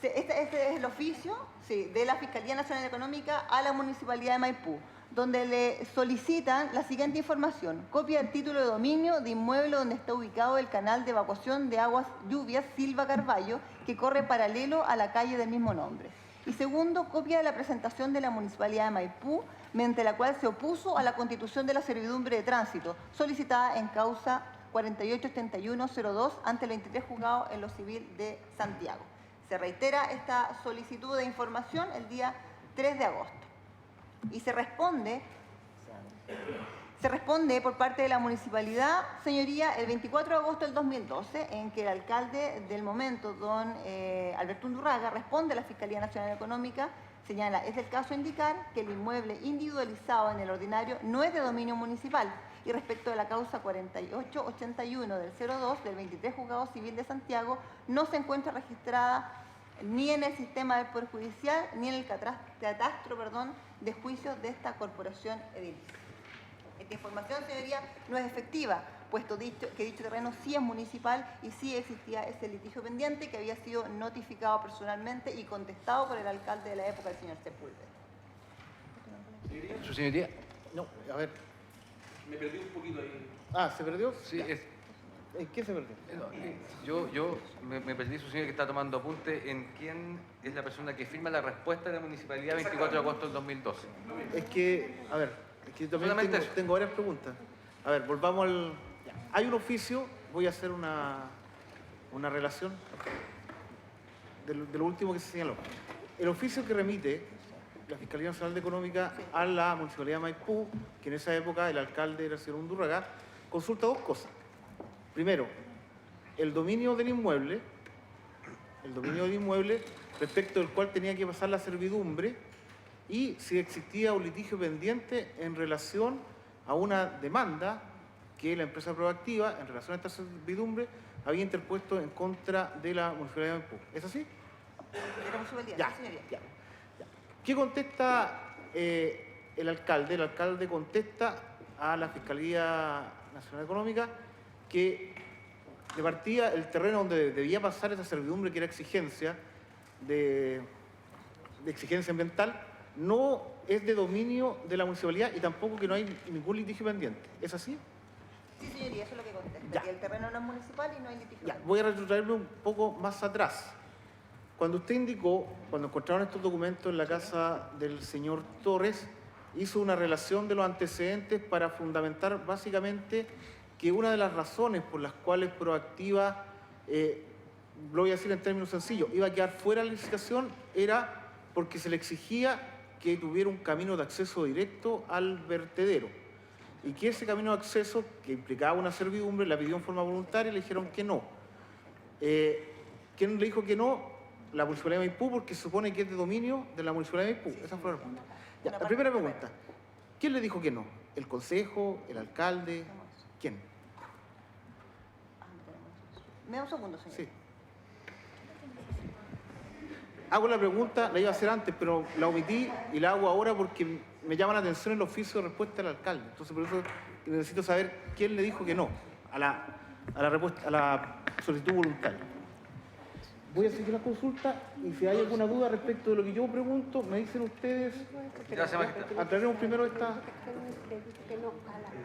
Este es el oficio, sí, de la Fiscalía Nacional Económica a la Municipalidad de Maipú, donde le solicitan la siguiente información: copia del título de dominio de inmueble donde está ubicado el canal de evacuación de aguas lluvias Silva Carballo, que corre paralelo a la calle del mismo nombre. Y segundo, copia de la presentación de la Municipalidad de Maipú, mediante la cual se opuso a la constitución de la servidumbre de tránsito, solicitada en causa 488102 ante el 23 juzgado en lo civil de Santiago. Se reitera esta solicitud de información el día 3 de agosto. Y se responde por parte de la municipalidad, señoría, el 24 de agosto del 2012, en que el alcalde del momento, don Alberto Undurraga, responde a la Fiscalía Nacional Económica, señala: es el caso indicar que el inmueble individualizado en el ordinario no es de dominio municipal, y respecto de la causa 4881 del 02 del 23 Juzgado Civil de Santiago, no se encuentra registrada ni en el sistema del Poder Judicial ni en el catastro de juicios de esta corporación edilicia. Esta información, señoría, no es efectiva, puesto que dicho terreno sí es municipal y sí existía ese litigio pendiente que había sido notificado personalmente y contestado por el alcalde de la época, el señor Sepúlveda. ¿Su señoría? No, a ver. Me perdí un poquito ahí. Ah, ¿se perdió? Sí, ¿En qué se perdió? yo me perdí, su señoría, que está tomando apunte en quién es la persona que firma la respuesta de la municipalidad 24 de agosto del 2012. Es que, a ver, es que también Solamente eso. tengo varias preguntas. A ver, volvamos al... Hay un oficio, voy a hacer una relación de lo último que se señaló. El oficio que remite la Fiscalía Nacional Económica a la Municipalidad de Maipú, que en esa época el alcalde era el señor Undurraga, consulta dos cosas. Primero, el dominio del inmueble respecto del cual tenía que pasar la servidumbre y si existía un litigio pendiente en relación a una demanda que la empresa proactiva, en relación a esta servidumbre, había interpuesto en contra de la Municipalidad de Maipú. ¿Es así? De la municipalidad, Ya, señoría. ya. ¿Qué contesta el alcalde? El alcalde contesta a la Fiscalía Nacional Económica que de partida el terreno donde debía pasar esa servidumbre, que era exigencia de exigencia ambiental, no es de dominio de la municipalidad y tampoco que no hay ningún litigio pendiente. ¿Es así? Sí, señoría, eso es lo que contesta, Ya. que el terreno no es municipal y no hay litigio. Ya, voy a retrotraerme un poco más atrás. Cuando usted indicó, cuando encontraron estos documentos en la casa del señor Torres, hizo una relación de los antecedentes para fundamentar básicamente que una de las razones por las cuales Proactiva, lo voy a decir en términos sencillos, iba a quedar fuera de la licitación era porque se le exigía que tuviera un camino de acceso directo al vertedero. Y que ese camino de acceso, que implicaba una servidumbre, la pidió en forma voluntaria y le dijeron que no. ¿Quién le dijo que no? La Municipalidad de Maipú, porque se supone que es de dominio de la Municipalidad de Maipú. Esa fue la respuesta. Ya, la primera pregunta. ¿Quién le dijo que no? ¿El consejo? ¿El alcalde? ¿Quién? Me da un segundo, señor. Sí. hago la pregunta, la iba a hacer antes, pero la omití y la hago ahora porque me llama la atención el oficio de respuesta del alcalde. Entonces, por eso necesito saber quién le dijo que no a la solicitud voluntaria. Voy a seguir la consulta y si hay alguna duda respecto de lo que yo pregunto, me dicen ustedes. Gracias, magistrado. Aclaremos primero esta. Que no,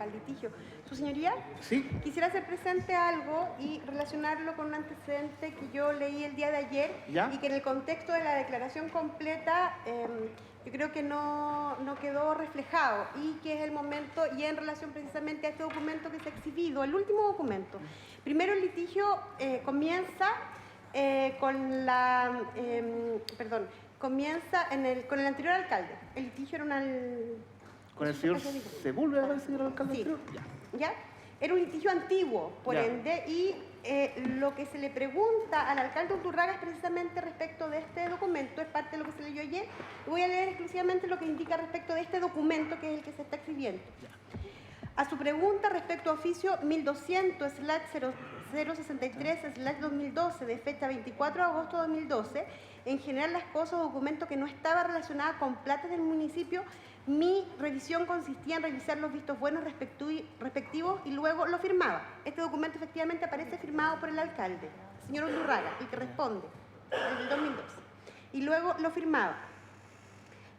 al litigio. Su señoría, ¿Sí? quisiera hacer presente algo y relacionarlo con un antecedente que yo leí el día de ayer ¿Ya? y que en el contexto de la declaración completa yo creo que no quedó reflejado y que es el momento, y en relación precisamente a este documento que se ha exhibido, el último documento. Primero el litigio comienza con la, comienza con el anterior alcalde. El litigio era Con el señor Sepúlveda, ¿verdad, señor alcalde? Sí. anterior? Ya. ¿Ya? Era un litigio antiguo, por Ya. ende, y lo que se le pregunta al alcalde Undurraga es precisamente respecto de este documento, es parte de lo que se leyó ayer. Voy a leer exclusivamente lo que indica respecto de este documento, que es el que se está exhibiendo. A su pregunta respecto a oficio 1200/063/2012, de fecha 24 de agosto de 2012, en general las cosas o documentos que no estaba relacionada con plata del municipio, mi revisión consistía en revisar los vistos buenos respectivos y luego lo firmaba. Este documento efectivamente aparece firmado por el alcalde, señor Undurraga, el que responde, el del 2012. Y luego lo firmaba.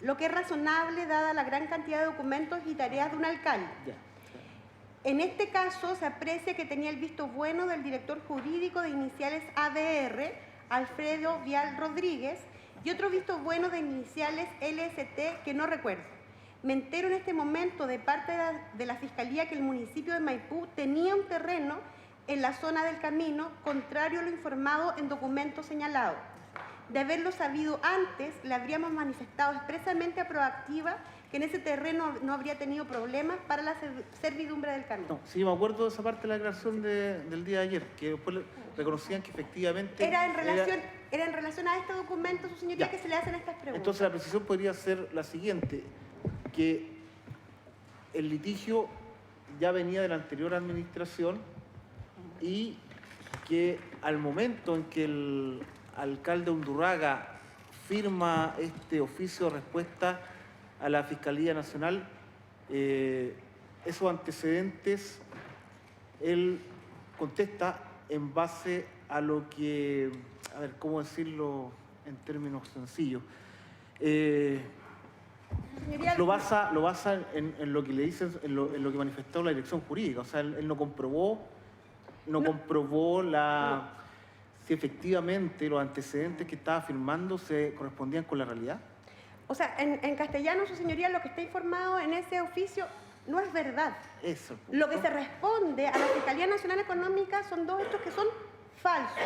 Lo que es razonable dada la gran cantidad de documentos y tareas de un alcalde. Ya. En este caso se aprecia que tenía el visto bueno del director jurídico de iniciales ADR, Alfredo Vial Rodríguez, y otro visto bueno de iniciales LST que no recuerdo. Me entero en este momento de parte de la Fiscalía que el municipio de Maipú tenía un terreno en la zona del camino, contrario a lo informado en documentos señalados. De haberlo sabido antes, le habríamos manifestado expresamente a Proactiva que en ese terreno no habría tenido problemas para la servidumbre del camino. No, sí, me acuerdo de esa parte de la declaración del día de ayer, que después reconocían que efectivamente... Era en relación a este documento, su señoría, Ya. que se le hacen estas preguntas. Entonces la precisión podría ser la siguiente, que el litigio ya venía de la anterior administración y que al momento en que el alcalde Undurraga firma este oficio de respuesta a la Fiscalía Nacional, esos antecedentes él contesta en base a lo que, a ver, ¿cómo decirlo en términos sencillos? Señoría, Lo basa en lo que le dicen, en lo que manifestó la dirección jurídica. O sea, él no comprobó si efectivamente los antecedentes que estaba firmando se correspondían con la realidad. O sea, en castellano, su señoría, lo que está informado en ese oficio no es verdad. Eso. Lo que se responde a la Fiscalía Nacional Económica son dos hechos que son falsos.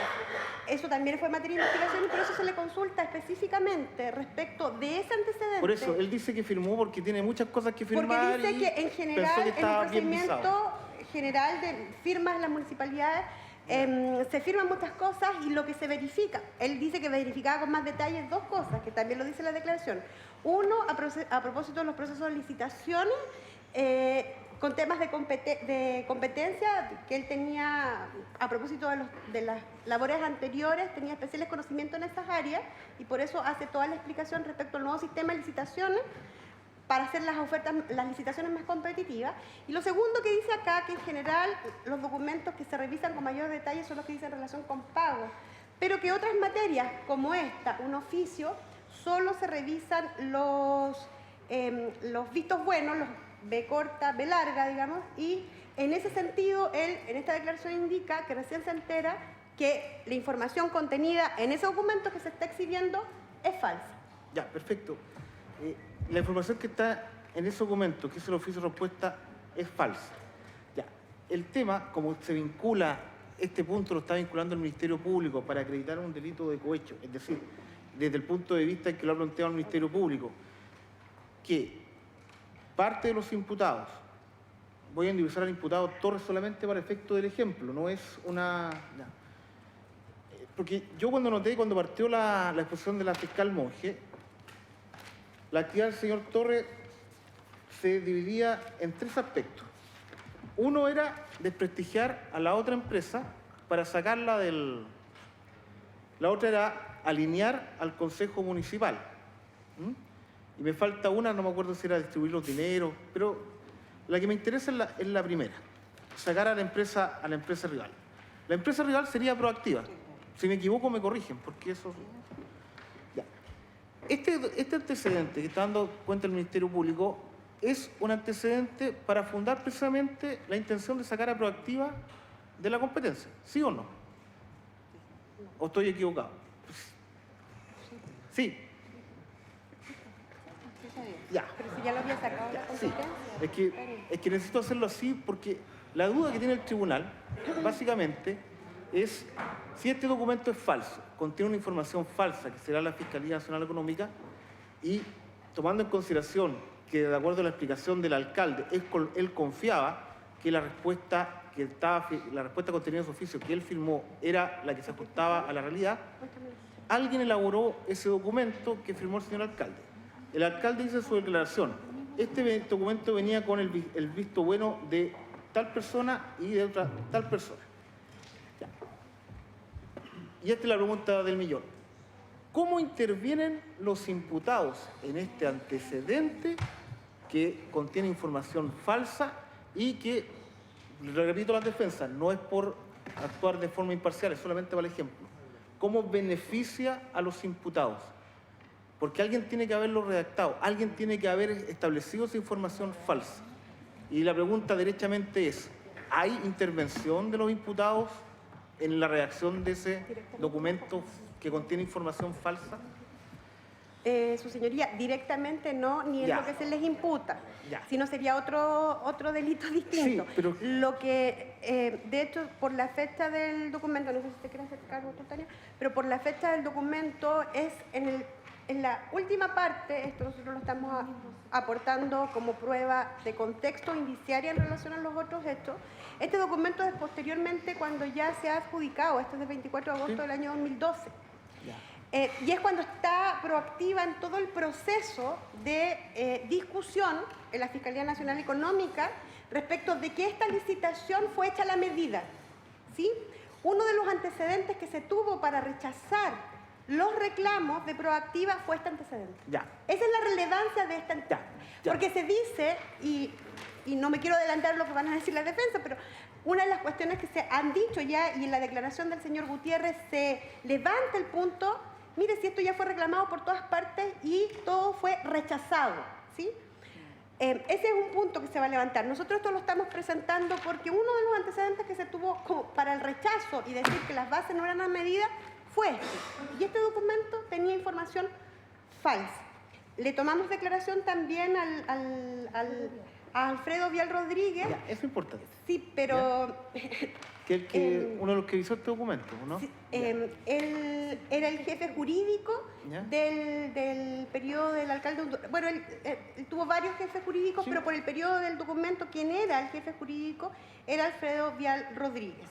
Eso también fue materia de investigación y por eso se le consulta específicamente respecto de ese antecedente. Por eso, él dice que firmó porque tiene muchas cosas que firmar. Porque dice y que en general, pensó que en el estaba bien visado. procedimiento general de firmas en las municipalidades, se firman muchas cosas y lo que se verifica, él dice que verificaba con más detalles dos cosas, que también lo dice la declaración. Uno, a propósito de los procesos de licitaciones, con temas de competencia que él tenía, a propósito de las labores anteriores, tenía especiales conocimientos en esas áreas y por eso hace toda la explicación respecto al nuevo sistema de licitaciones para hacer las licitaciones más competitivas. Y lo segundo que dice acá, que en general los documentos que se revisan con mayor detalle son los que dicen relación con pagos, pero que otras materias como esta, un oficio, solo se revisan los vistos buenos, los B corta, B larga, digamos, y en ese sentido, él en esta declaración indica que recién se entera que la información contenida en ese documento que se está exhibiendo es falsa. Ya, perfecto. La información que está en ese documento, que es el oficio de respuesta, es falsa. Ya. El tema, como se vincula, este punto lo está vinculando el Ministerio Público para acreditar un delito de cohecho, es decir, desde el punto de vista en que lo ha planteado el Ministerio Público, que parte de los imputados, voy a individuar al imputado Torres solamente para efecto del ejemplo, no es una... ya. Porque yo cuando partió la exposición de la fiscal Monge, la actividad del señor Torres se dividía en tres aspectos. Uno era desprestigiar a la otra empresa para sacarla del... La otra era alinear al Consejo Municipal. ¿Mm? Y me falta una, no me acuerdo si era distribuir los dineros, pero la que me interesa es la primera, sacar a la empresa rival. La empresa rival sería proactiva. Si me equivoco me corrigen, porque eso... Ya. Este antecedente que está dando cuenta el Ministerio Público es un antecedente para fundar precisamente la intención de sacar a proactiva de la competencia, ¿sí o no? ¿O estoy equivocado? Sí. Ya. Pero si ya lo había sacado la Sí, competencia. es que necesito hacerlo así porque la duda que tiene el tribunal, básicamente, es si este documento es falso, contiene una información falsa, que será la Fiscalía Nacional Económica, y tomando en consideración que, de acuerdo a la explicación del alcalde, él confiaba que la respuesta contenida en su oficio que él firmó era la que se ajustaba a la realidad, alguien elaboró ese documento que firmó el señor alcalde. El alcalde dice en su declaración, este documento venía con el visto bueno de tal persona y de otra tal persona. Ya. Y esta es la pregunta del millón. ¿Cómo intervienen los imputados en este antecedente que contiene información falsa y que, repito las defensas, no es por actuar de forma imparcial, es solamente para el ejemplo? ¿Cómo beneficia a los imputados? Porque alguien tiene que haberlo redactado, alguien tiene que haber establecido esa información falsa. Y la pregunta derechamente es, ¿hay intervención de los imputados en la redacción de ese documento que contiene información falsa? Su señoría, directamente no, ni es Ya. lo que se les imputa, Ya. sino sería otro delito distinto. Sí, pero... Lo que, de hecho, por la fecha del documento, no sé si te quieres hacer cargo, Tania, pero por la fecha del documento es en la última parte, esto nosotros lo estamos aportando como prueba de contexto indiciaria en relación a los otros hechos. Este documento es posteriormente cuando ya se ha adjudicado, esto es del 24 de agosto del año 2012. Y es cuando está proactiva en todo el proceso de discusión en la Fiscalía Nacional Económica respecto de que esta licitación fue hecha a la medida, ¿sí? Uno de los antecedentes que se tuvo para rechazar los reclamos de proactiva fue este antecedente. Ya. Esa es la relevancia de esta antecedente. Ya. Porque se dice, y no me quiero adelantar lo que van a decir la defensa, pero una de las cuestiones que se han dicho ya, y en la declaración del señor Gutiérrez se levanta el punto, mire, si esto ya fue reclamado por todas partes y todo fue rechazado, ¿sí? Ese es un punto que se va a levantar. Nosotros esto lo estamos presentando porque uno de los antecedentes que se tuvo como para el rechazo y decir que las bases no eran a medida fue este. Y este documento tenía información falsa. Le tomamos declaración también a Alfredo Vial Rodríguez. Ya, eso es importante. Sí, pero... Uno de los que hizo este documento, ¿no? Sí, él era el jefe jurídico del periodo del alcalde Honduras. Bueno, él tuvo varios jefes jurídicos, Sí. pero por el periodo del documento, quien era el jefe jurídico era Alfredo Vial Rodríguez.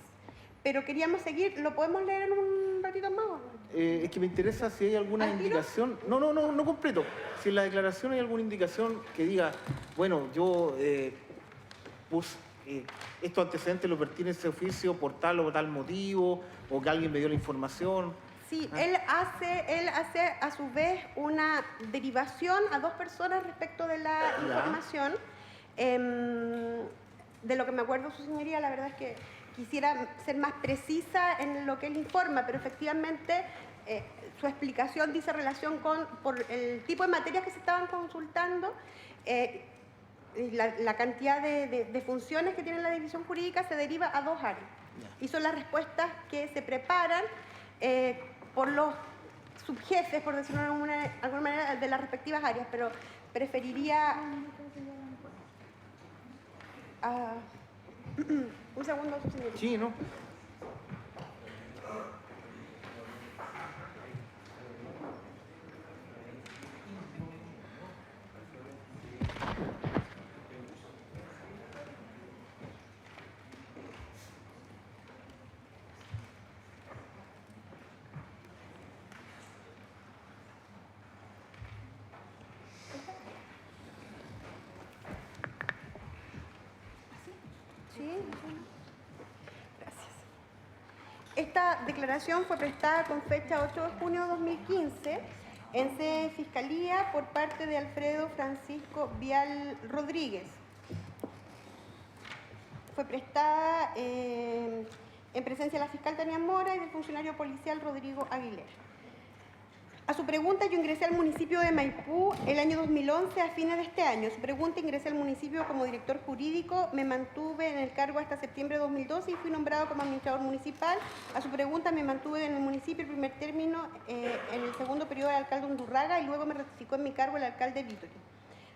Pero queríamos seguir, ¿lo podemos leer en un ratito más? ¿O no? Es que me interesa si hay alguna ¿Al tiro? indicación. No completo. Si en la declaración hay alguna indicación que diga, bueno, yo estos antecedentes los vertí en ese oficio por tal o tal motivo, o que alguien me dio la información. Sí, él hace a su vez una derivación a dos personas respecto de la información. De lo que me acuerdo, su señoría, la verdad es que quisiera ser más precisa en lo que él informa, pero efectivamente su explicación dice relación por el tipo de materias que se estaban consultando, la cantidad de funciones que tiene la división jurídica se deriva a dos áreas. Y son las respuestas que se preparan por los subjefes, por decirlo de alguna manera, de las respectivas áreas, pero preferiría... un segundo, su señoría. Sí, ¿no? Sí, gracias. Esta declaración fue prestada con fecha 8 de junio de 2015 en sede de Fiscalía por parte de Alfredo Francisco Vial Rodríguez. Fue prestada en presencia de la fiscal Tania Mora y del funcionario policial Rodrigo Aguilera. A su pregunta, yo ingresé al municipio de Maipú el año 2011 a fines de este año. A su pregunta, ingresé al municipio como director jurídico, me mantuve en el cargo hasta septiembre de 2012 y fui nombrado como administrador municipal. A su pregunta, me mantuve en el municipio el primer término en el segundo periodo del alcalde Undurraga y luego me ratificó en mi cargo el alcalde Vítori.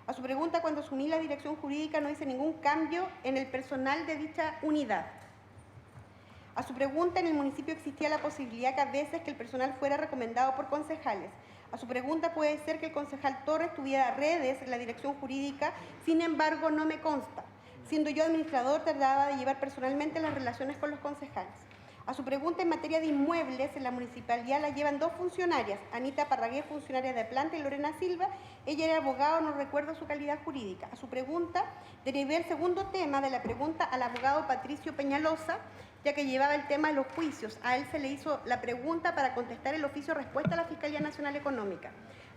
A su pregunta, cuando asumí la dirección jurídica no hice ningún cambio en el personal de dicha unidad. A su pregunta, en el municipio existía la posibilidad que a veces que el personal fuera recomendado por concejales. A su pregunta, puede ser que el concejal Torres tuviera redes en la dirección jurídica, sin embargo no me consta. Siendo yo administrador, trataba de llevar personalmente las relaciones con los concejales. A su pregunta, en materia de inmuebles, en la municipalidad la llevan dos funcionarias, Anita Parragué, funcionaria de planta, y Lorena Silva. Ella era abogado, no recuerdo su calidad jurídica. A su pregunta, derivé el segundo tema de la pregunta al abogado Patricio Peñalosa, ya que llevaba el tema de los juicios. A él se le hizo la pregunta para contestar el oficio respuesta a la Fiscalía Nacional Económica.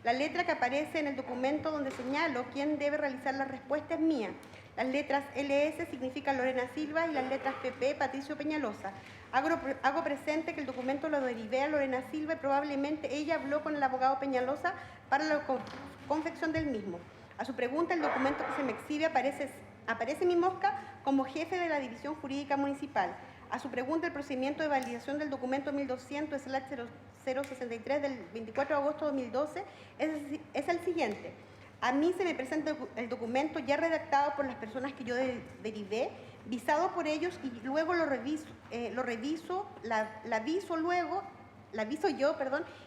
La letra que aparece en el documento donde señalo quién debe realizar la respuesta es mía. Las letras LS significan Lorena Silva y las letras PP Patricio Peñalosa. Hago presente que el documento lo derivé a Lorena Silva y probablemente ella habló con el abogado Peñalosa para la confección del mismo. A su pregunta, el documento que se me exhibe aparece mi mosca como jefe de la División Jurídica Municipal. A su pregunta, el procedimiento de validación del documento 1200/063 del 24 de agosto de 2012 es el siguiente. A mí se me presenta el documento ya redactado por las personas que yo derivé, visado por ellos y luego lo aviso yo,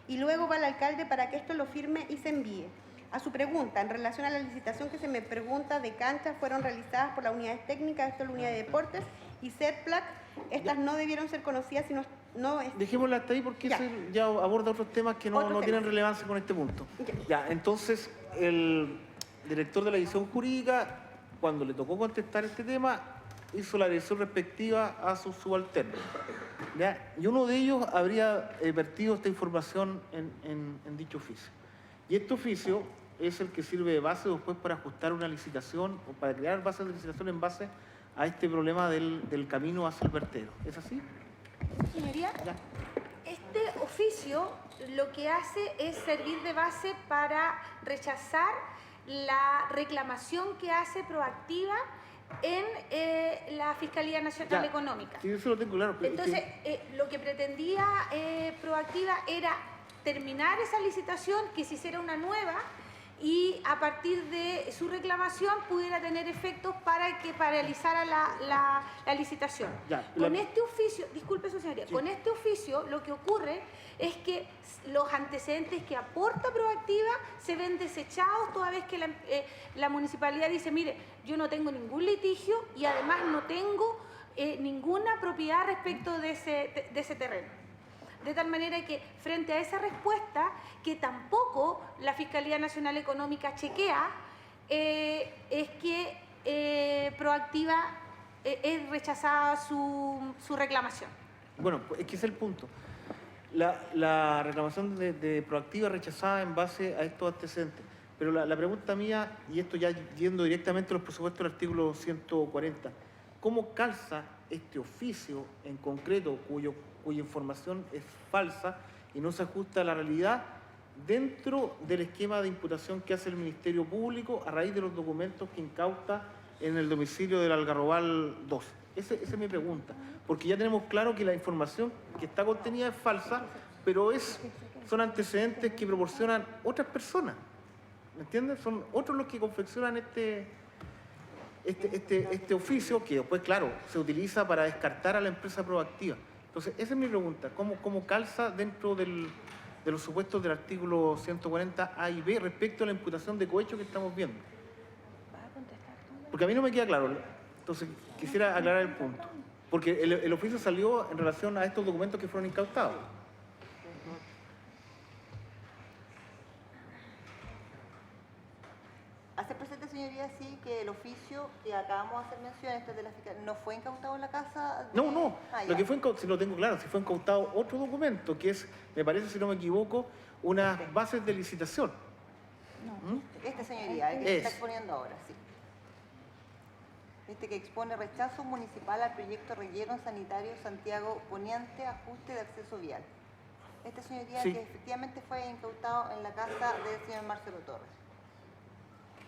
y luego va al alcalde para que esto lo firme y se envíe. A su pregunta, en relación a la licitación que se me pregunta de canchas, fueron realizadas por las unidades técnicas, esto es la unidad de deportes, y CERPLAC. Estas no debieron ser conocidas, sino... Dejémosla hasta ahí porque ya aborda otros temas que no tienen relevancia con este punto. Ya, entonces, el director de la división jurídica, cuando le tocó contestar este tema, hizo la dirección respectiva a sus subalternos. ¿Ya? Y uno de ellos habría vertido esta información en dicho oficio. Y este oficio es el que sirve de base después para ajustar una licitación o para crear bases de licitación en base a este problema del camino hacia el vertedero. ¿Es así? Señoría, Ya. este oficio lo que hace es servir de base para rechazar la reclamación que hace Proactiva en la Fiscalía Nacional Económica. Sí, eso lo tengo claro. Pero entonces, lo que pretendía Proactiva era terminar esa licitación, que se hiciera una nueva y a partir de su reclamación pudiera tener efectos para que paralizara la licitación. Con este oficio, disculpe su señoría, con este oficio lo que ocurre es que los antecedentes que aporta Proactiva se ven desechados toda vez que la municipalidad dice, mire, yo no tengo ningún litigio y además no tengo ninguna propiedad respecto de ese terreno. De tal manera que frente a esa respuesta, que tampoco la Fiscalía Nacional Económica chequea, es que Proactiva es rechazada su reclamación. Bueno, es que ese es el punto. La reclamación de Proactiva rechazada en base a estos antecedentes. Pero la pregunta mía, y esto ya yendo directamente a los presupuestos del artículo 140, ¿cómo calza este oficio en concreto, cuya información es falsa y no se ajusta a la realidad, dentro del esquema de imputación que hace el Ministerio Público a raíz de los documentos que incauta en el domicilio del Algarrobal 2? Esa es mi pregunta, porque ya tenemos claro que la información que está contenida es falsa, pero son antecedentes que proporcionan otras personas, ¿me entiendes? Son otros los que confeccionan este oficio, que después, claro, se utiliza para descartar a la empresa Proactiva. Entonces, esa es mi pregunta, ¿cómo calza dentro de los supuestos del artículo 140 A y B respecto a la imputación de cohecho que estamos viendo? Porque a mí no me queda claro, entonces quisiera aclarar el punto, porque el oficio salió en relación a estos documentos que fueron incautados. Hace presente, señor señoría, sí, que el oficio que acabamos de hacer mención, este de la fiscal, ¿no fue incautado en la casa? No, no, Ah, lo ya. que fue incautado, si lo tengo claro, si fue incautado otro documento, que es, me parece, si no me equivoco, unas bases de licitación. Este, señoría, el que se está Es. exponiendo ahora, sí. Este que expone rechazo municipal al proyecto relleno sanitario Santiago Poniente, ajuste de acceso vial. Este, señoría, Sí. que efectivamente fue incautado en la casa del señor Marcelo Torres.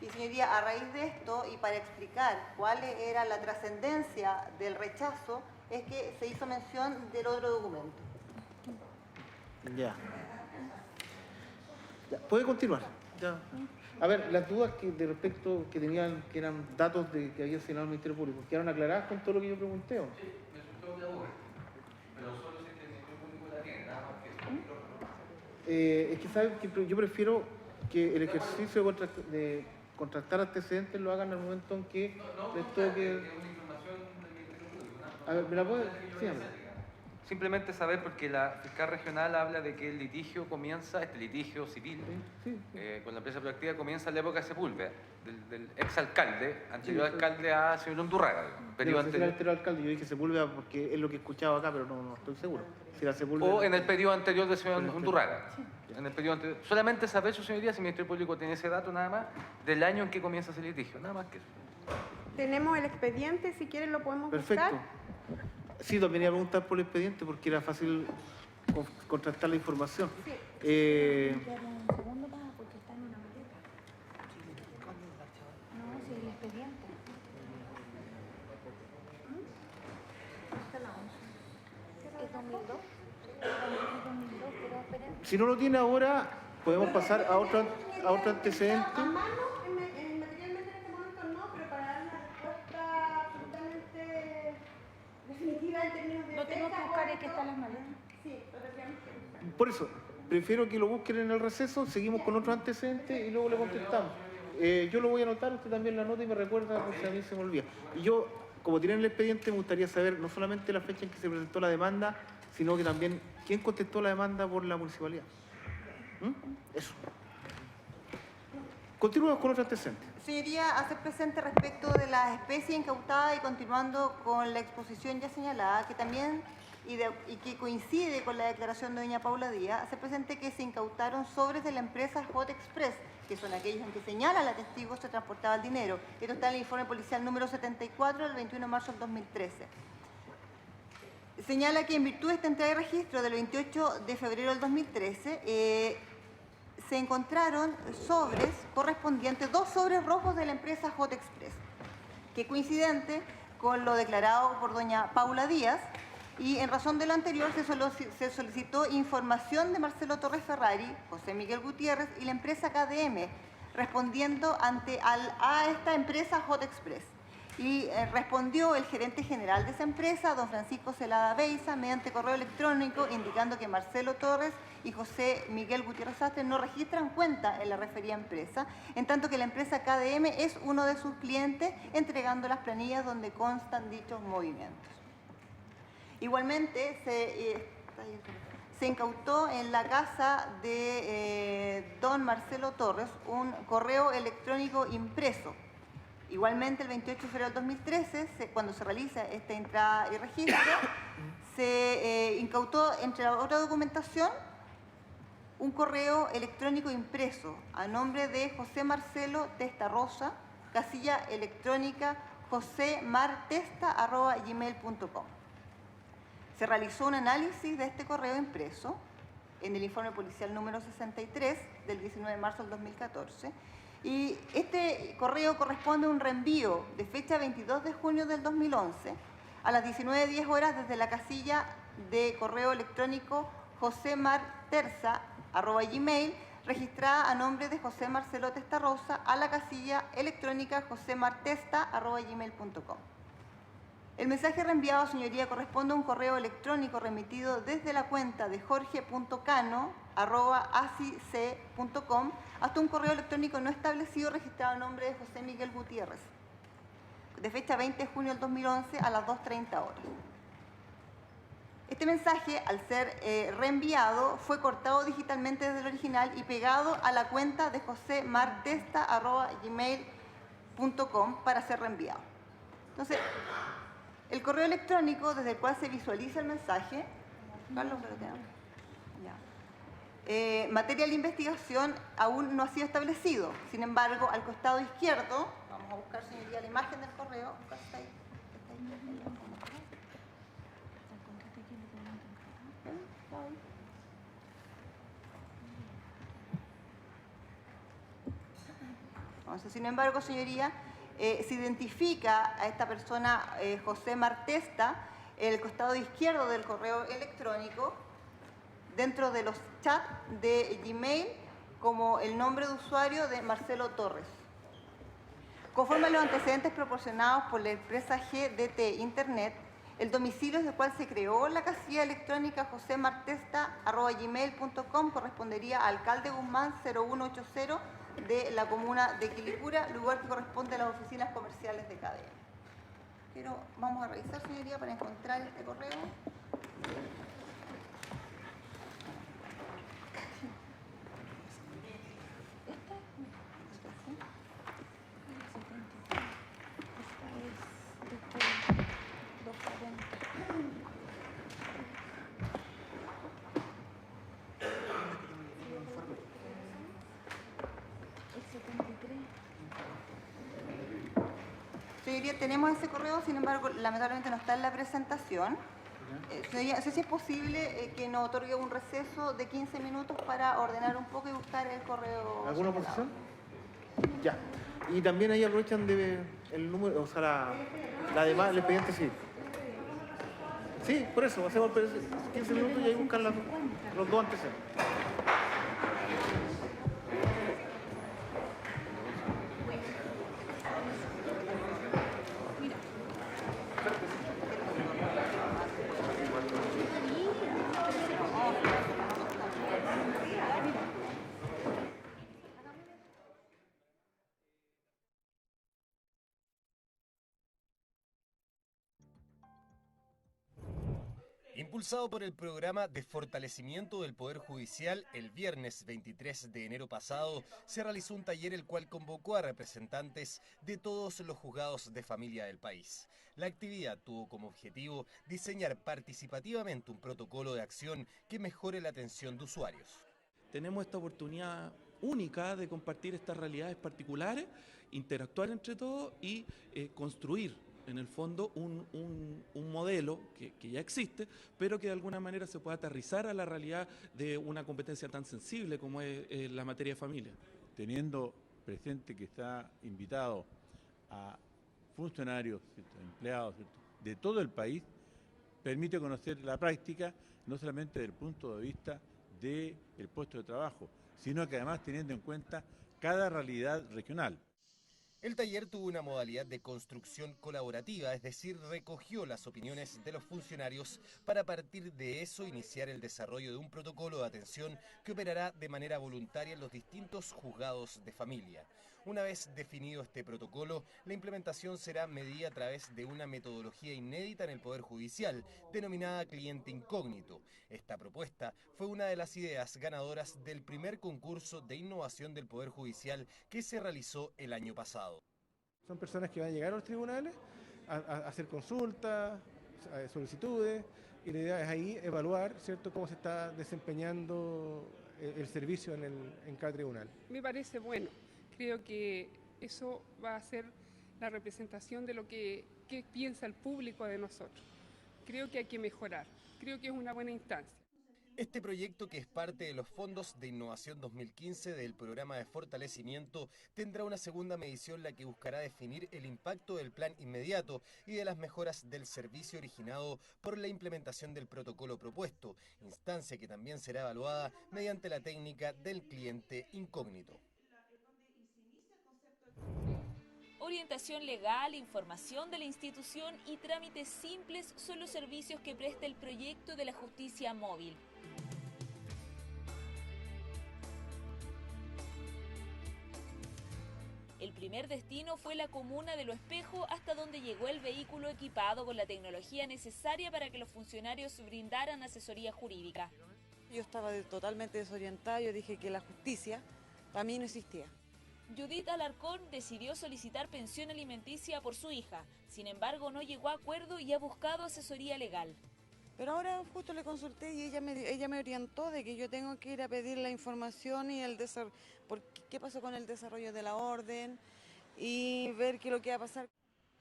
Y, señoría, a raíz de esto, y para explicar cuál era la trascendencia del rechazo, es que se hizo mención del otro documento. Ya. Puede continuar. Ya. A ver, las dudas que de respecto que tenían, que eran datos de que había señalado el Ministerio Público, ¿quedaron aclaradas con todo lo que yo pregunté? ¿O no? Sí, me resultó la duda. Pero solo si es que el Ministerio Público la tiene, nada más que eso. Es que saben que yo prefiero que el ejercicio de contratar antecedentes lo hagan al momento en que les toque. Es una información del Ministerio Público. A ver, ¿me la puede? Sí, háblame. Simplemente saber porque la fiscal regional habla de que el litigio comienza, este litigio civil, Sí. con la empresa proactiva comienza en la época de Sepúlveda, del exalcalde, anterior Sí, sí. alcalde a señor Undurraga, periodo No sé si era anterior. el alcalde, yo dije Sepúlveda porque es lo que he escuchado acá, pero no estoy seguro. Si era Sepúlveda. O en el periodo anterior del señor En el Undurraga. En el periodo anterior. Solamente saber, su señoría, si el Ministerio Público tiene ese dato nada más, del año en que comienza ese litigio, nada más que eso. Tenemos el expediente, si quieren lo podemos Perfecto. buscar. Sí, también iba a preguntar por el expediente porque era fácil contrastar la información. Un segundo más porque está en una maleta. No, sí, el expediente. ¿Es 2002? Es 2002, pero esperen. Si no lo tiene ahora, podemos pasar a otro antecedente. A mano, materialmente en este momento no, pero para dar una respuesta absolutamente definitiva en términos de Lo tengo que fecha, buscar, o- es que está en las maletas. Sí, efectivamente. Por eso, prefiero que lo busquen en el receso, seguimos con otro antecedente y luego le contestamos. Yo lo voy a anotar, usted también lo anota y me recuerda, porque a mí se me olvida. Y yo, como tienen el expediente, me gustaría saber no solamente la fecha en que se presentó la demanda, sino que también quién contestó la demanda por la municipalidad. Eso. Continuamos con otro antecedente. Señoría, hacer presente respecto de la especie incautada y continuando con la exposición ya señalada, que también y que coincide con la declaración de doña Paula Díaz, hacer presente que se incautaron sobres de la empresa Hot Express, que son aquellos en que señala la testigo se transportaba el dinero. Esto está en el informe policial número 74 del 21 de marzo del 2013. Señala que en virtud de esta entrega de registro del 28 de febrero del 2013, se encontraron sobres correspondientes, 2 sobres rojos de la empresa Hot Express, que coincidente con lo declarado por doña Paula Díaz, y en razón de lo anterior se solicitó información de Marcelo Torres Ferrari, José Miguel Gutiérrez y la empresa KDM, respondiendo a esta empresa Hot Express. Y respondió el gerente general de esa empresa, don Francisco Celada Beiza, mediante correo electrónico, indicando que Marcelo Torres y José Miguel Gutiérrez Sastre no registran cuenta en la referida empresa, en tanto que la empresa KDM es uno de sus clientes, entregando las planillas donde constan dichos movimientos. Igualmente, se incautó en la casa de don Marcelo Torres un correo electrónico impreso. Igualmente, el 28 de febrero del 2013, cuando se realiza esta entrada y registro, se incautó, entre la otra documentación, un correo electrónico impreso a nombre de José Marcelo Testa Rosa, casilla electrónica josemartesta@gmail.com. Se realizó un análisis de este correo impreso en el informe policial número 63 del 19 de marzo del 2014, y este correo corresponde a un reenvío de fecha 22 de junio del 2011 a las 19:10 horas desde la casilla de correo electrónico josemarterza@gmail, registrada a nombre de José Marcelo Testa Rosa, a la casilla electrónica josemartesta@gmail.com. El mensaje reenviado, señoría, corresponde a un correo electrónico remitido desde la cuenta de jorge.cano@acic.com hasta un correo electrónico no establecido registrado a nombre de José Miguel Gutiérrez, de fecha 20 de junio del 2011 a las 2:30 horas. Este mensaje, al ser reenviado, fue cortado digitalmente desde el original y pegado a la cuenta de josemartesta@gmail.com para ser reenviado. Entonces, el correo electrónico desde el cual se visualiza el mensaje, Carlos, lo tenemos. Ya. Materia de la investigación aún no ha sido establecido. Sin embargo, al costado izquierdo, vamos a buscar, señoría, la imagen del correo. Está ahí. Entonces, sin embargo, señoría, se identifica a esta persona, José Martesta, en el costado izquierdo del correo electrónico, dentro de los chats de Gmail, como el nombre de usuario de Marcelo Torres. Conforme a los antecedentes proporcionados por la empresa GDT Internet, el domicilio desde el cual se creó la casilla electrónica josemartesta@gmail.com correspondería a Alcalde Guzmán 0180 de la comuna de Quilicura, lugar que corresponde a las oficinas comerciales de KDM. Vamos a revisar, señoría, para encontrar este correo. Señoría, tenemos ese correo, sin embargo, lamentablemente no está en la presentación. Señoría, no sé si es posible que nos otorgue un receso de 15 minutos para ordenar un poco y buscar el correo. ¿Alguna oposición? Ya. Y también ahí aprovechan de el número, o sea, la demás, el expediente sí. Sí, por eso, hacemos 15 minutos y ahí buscan los dos antecedentes. Impulsado por el programa de fortalecimiento del Poder Judicial, el viernes 23 de enero pasado se realizó un taller el cual convocó a representantes de todos los juzgados de familia del país. La actividad tuvo como objetivo diseñar participativamente un protocolo de acción que mejore la atención de usuarios. Tenemos esta oportunidad única de compartir estas realidades particulares, interactuar entre todos y construir en el fondo un modelo que ya existe, pero que de alguna manera se pueda aterrizar a la realidad de una competencia tan sensible como es la materia de familia. Teniendo presente que está invitado a funcionarios, empleados de todo el país, permite conocer la práctica, no solamente desde el punto de vista del puesto de trabajo, sino que además teniendo en cuenta cada realidad regional. El taller tuvo una modalidad de construcción colaborativa, es decir, recogió las opiniones de los funcionarios para a partir de eso iniciar el desarrollo de un protocolo de atención que operará de manera voluntaria en los distintos juzgados de familia. Una vez definido este protocolo, la implementación será medida a través de una metodología inédita en el Poder Judicial, denominada cliente incógnito. Esta propuesta fue una de las ideas ganadoras del primer concurso de innovación del Poder Judicial que se realizó el año pasado. Son personas que van a llegar a los tribunales a hacer consultas, solicitudes, y la idea es ahí evaluar, ¿cierto?, cómo se está desempeñando el servicio en cada tribunal. Me parece bueno. Creo que eso va a ser la representación de lo que piensa el público de nosotros. Creo que hay que mejorar. Creo que es una buena instancia. Este proyecto, que es parte de los fondos de innovación 2015 del programa de fortalecimiento, tendrá una segunda medición, la que buscará definir el impacto del plan inmediato y de las mejoras del servicio originado por la implementación del protocolo propuesto, instancia que también será evaluada mediante la técnica del cliente incógnito. Orientación legal, información de la institución y trámites simples son los servicios que presta el proyecto de la justicia móvil. El primer destino fue la comuna de Lo Espejo, hasta donde llegó el vehículo equipado con la tecnología necesaria para que los funcionarios brindaran asesoría jurídica. Yo estaba totalmente desorientada, yo dije que la justicia para mí no existía. Judith Alarcón decidió solicitar pensión alimenticia por su hija. Sin embargo, no llegó a acuerdo y ha buscado asesoría legal. Pero ahora justo le consulté y ella me orientó de que yo tengo que ir a pedir la información y qué pasó con el desarrollo de la orden y ver qué es lo que va a pasar.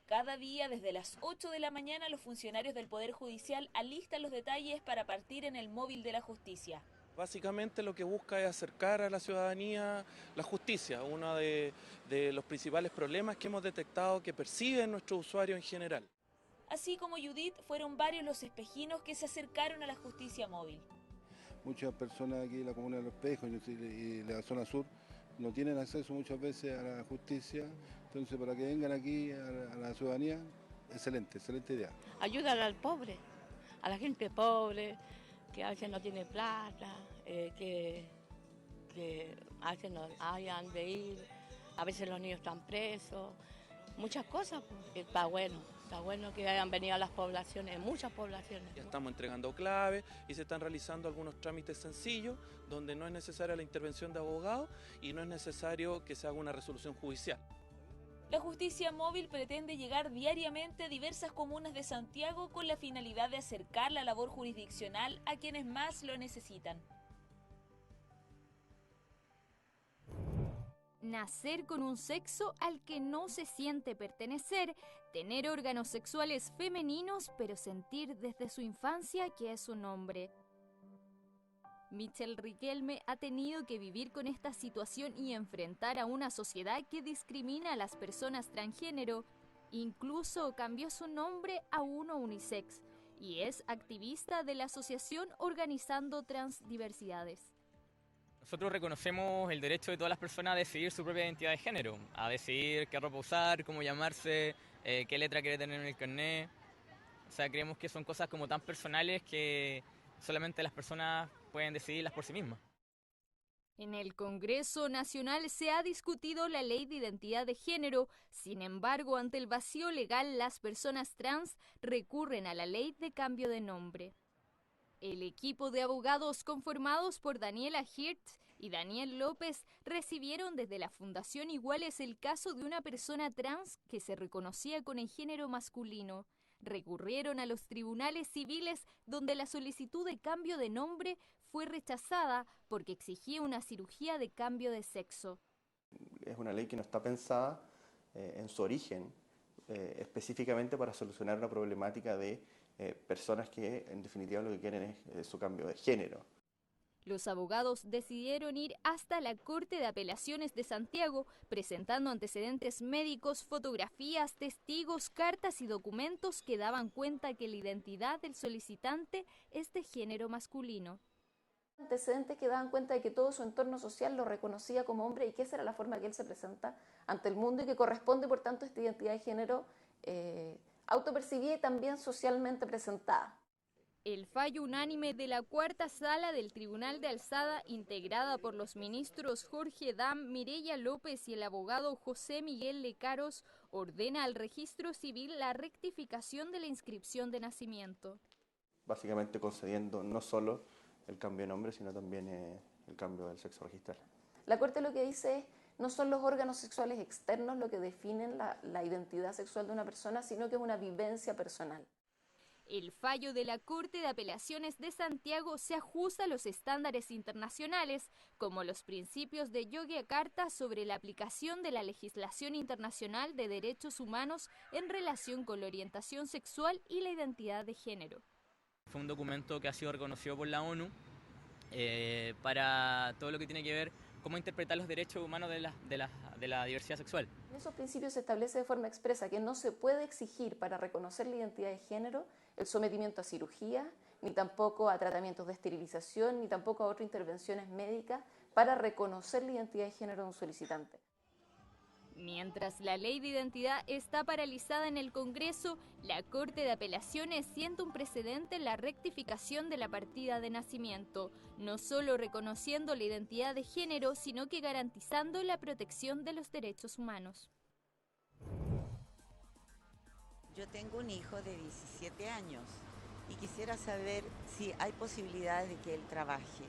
Cada día, desde las 8 de la mañana, los funcionarios del Poder Judicial alistan los detalles para partir en el móvil de la justicia. Básicamente lo que busca es acercar a la ciudadanía la justicia, uno de los principales problemas que hemos detectado que perciben nuestros usuarios en general. Así como Judith, fueron varios los espejinos que se acercaron a la justicia móvil. Muchas personas aquí en la comuna de Los Espejos y la zona sur no tienen acceso muchas veces a la justicia, entonces para que vengan aquí a la ciudadanía, excelente idea. Ayudar al pobre, a la gente pobre, que a veces no tiene plata, que a veces no hayan de ir, a veces los niños están presos, muchas cosas, pues. Está bueno que hayan venido a las poblaciones, muchas poblaciones. Ya estamos entregando claves y se están realizando algunos trámites sencillos donde no es necesaria la intervención de abogados y no es necesario que se haga una resolución judicial. La justicia móvil pretende llegar diariamente a diversas comunas de Santiago con la finalidad de acercar la labor jurisdiccional a quienes más lo necesitan. Nacer con un sexo al que no se siente pertenecer, tener órganos sexuales femeninos pero sentir desde su infancia que es un hombre. Michelle Riquelme ha tenido que vivir con esta situación y enfrentar a una sociedad que discrimina a las personas transgénero. Incluso cambió su nombre a uno unisex y es activista de la asociación Organizando Transdiversidades. Nosotros reconocemos el derecho de todas las personas a decidir su propia identidad de género, a decidir qué ropa usar, cómo llamarse, qué letra quiere tener en el carnet. O sea, creemos que son cosas como tan personales que solamente las personas pueden decidirlas por sí mismas. En el Congreso Nacional se ha discutido la ley de identidad de género. Sin embargo, ante el vacío legal, las personas trans recurren a la ley de cambio de nombre. El equipo de abogados conformados por Daniela Hirtz y Daniel López recibieron desde la Fundación Iguales el caso de una persona trans que se reconocía con el género masculino. Recurrieron a los tribunales civiles donde la solicitud de cambio de nombre fue rechazada porque exigía una cirugía de cambio de sexo. Es una ley que no está pensada en su origen específicamente para solucionar una problemática de personas que en definitiva lo que quieren es su cambio de género. Los abogados decidieron ir hasta la Corte de Apelaciones de Santiago, presentando antecedentes médicos, fotografías, testigos, cartas y documentos que daban cuenta que la identidad del solicitante es de género masculino. Antecedentes que daban cuenta de que todo su entorno social lo reconocía como hombre y que esa era la forma que él se presenta ante el mundo y que corresponde, por tanto, a esta identidad de género autopercibida y también socialmente presentada. El fallo unánime de la cuarta sala del Tribunal de Alzada, integrada por los ministros Jorge Dam, Mireya López y el abogado José Miguel Lecaros, ordena al registro civil la rectificación de la inscripción de nacimiento. Básicamente concediendo no solo el cambio de nombre, sino también el cambio del sexo registral. La Corte lo que dice es, no son los órganos sexuales externos lo que definen la identidad sexual de una persona, sino que es una vivencia personal. El fallo de la Corte de Apelaciones de Santiago se ajusta a los estándares internacionales, como los principios de Yogyakarta sobre la aplicación de la legislación internacional de derechos humanos en relación con la orientación sexual y la identidad de género. Fue un documento que ha sido reconocido por la ONU para todo lo que tiene que ver cómo interpretar los derechos humanos de la diversidad sexual. En esos principios se establece de forma expresa que no se puede exigir para reconocer la identidad de género el sometimiento a cirugía, ni tampoco a tratamientos de esterilización, ni tampoco a otras intervenciones médicas para reconocer la identidad de género de un solicitante. Mientras la ley de identidad está paralizada en el Congreso, la Corte de Apelaciones sienta un precedente en la rectificación de la partida de nacimiento, no solo reconociendo la identidad de género, sino que garantizando la protección de los derechos humanos. Yo tengo un hijo de 17 años y quisiera saber si hay posibilidades de que él trabaje.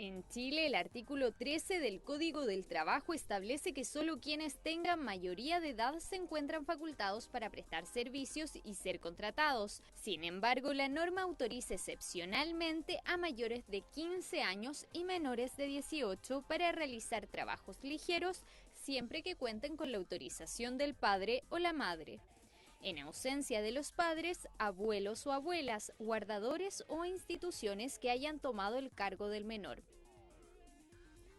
En Chile, el artículo 13 del Código del Trabajo establece que solo quienes tengan mayoría de edad se encuentran facultados para prestar servicios y ser contratados. Sin embargo, la norma autoriza excepcionalmente a mayores de 15 años y menores de 18 para realizar trabajos ligeros, siempre que cuenten con la autorización del padre o la madre. En ausencia de los padres, abuelos o abuelas, guardadores o instituciones que hayan tomado el cargo del menor.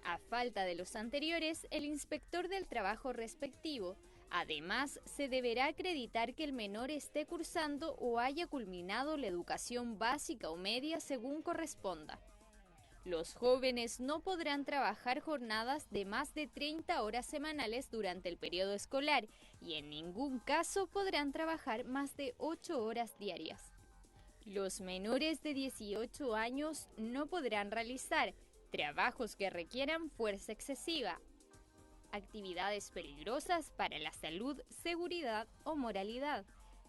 A falta de los anteriores, el inspector del trabajo respectivo. Además, se deberá acreditar que el menor esté cursando o haya culminado la educación básica o media según corresponda. Los jóvenes no podrán trabajar jornadas de más de 30 horas semanales durante el periodo escolar y en ningún caso podrán trabajar más de 8 horas diarias. Los menores de 18 años no podrán realizar trabajos que requieran fuerza excesiva, actividades peligrosas para la salud, seguridad o moralidad,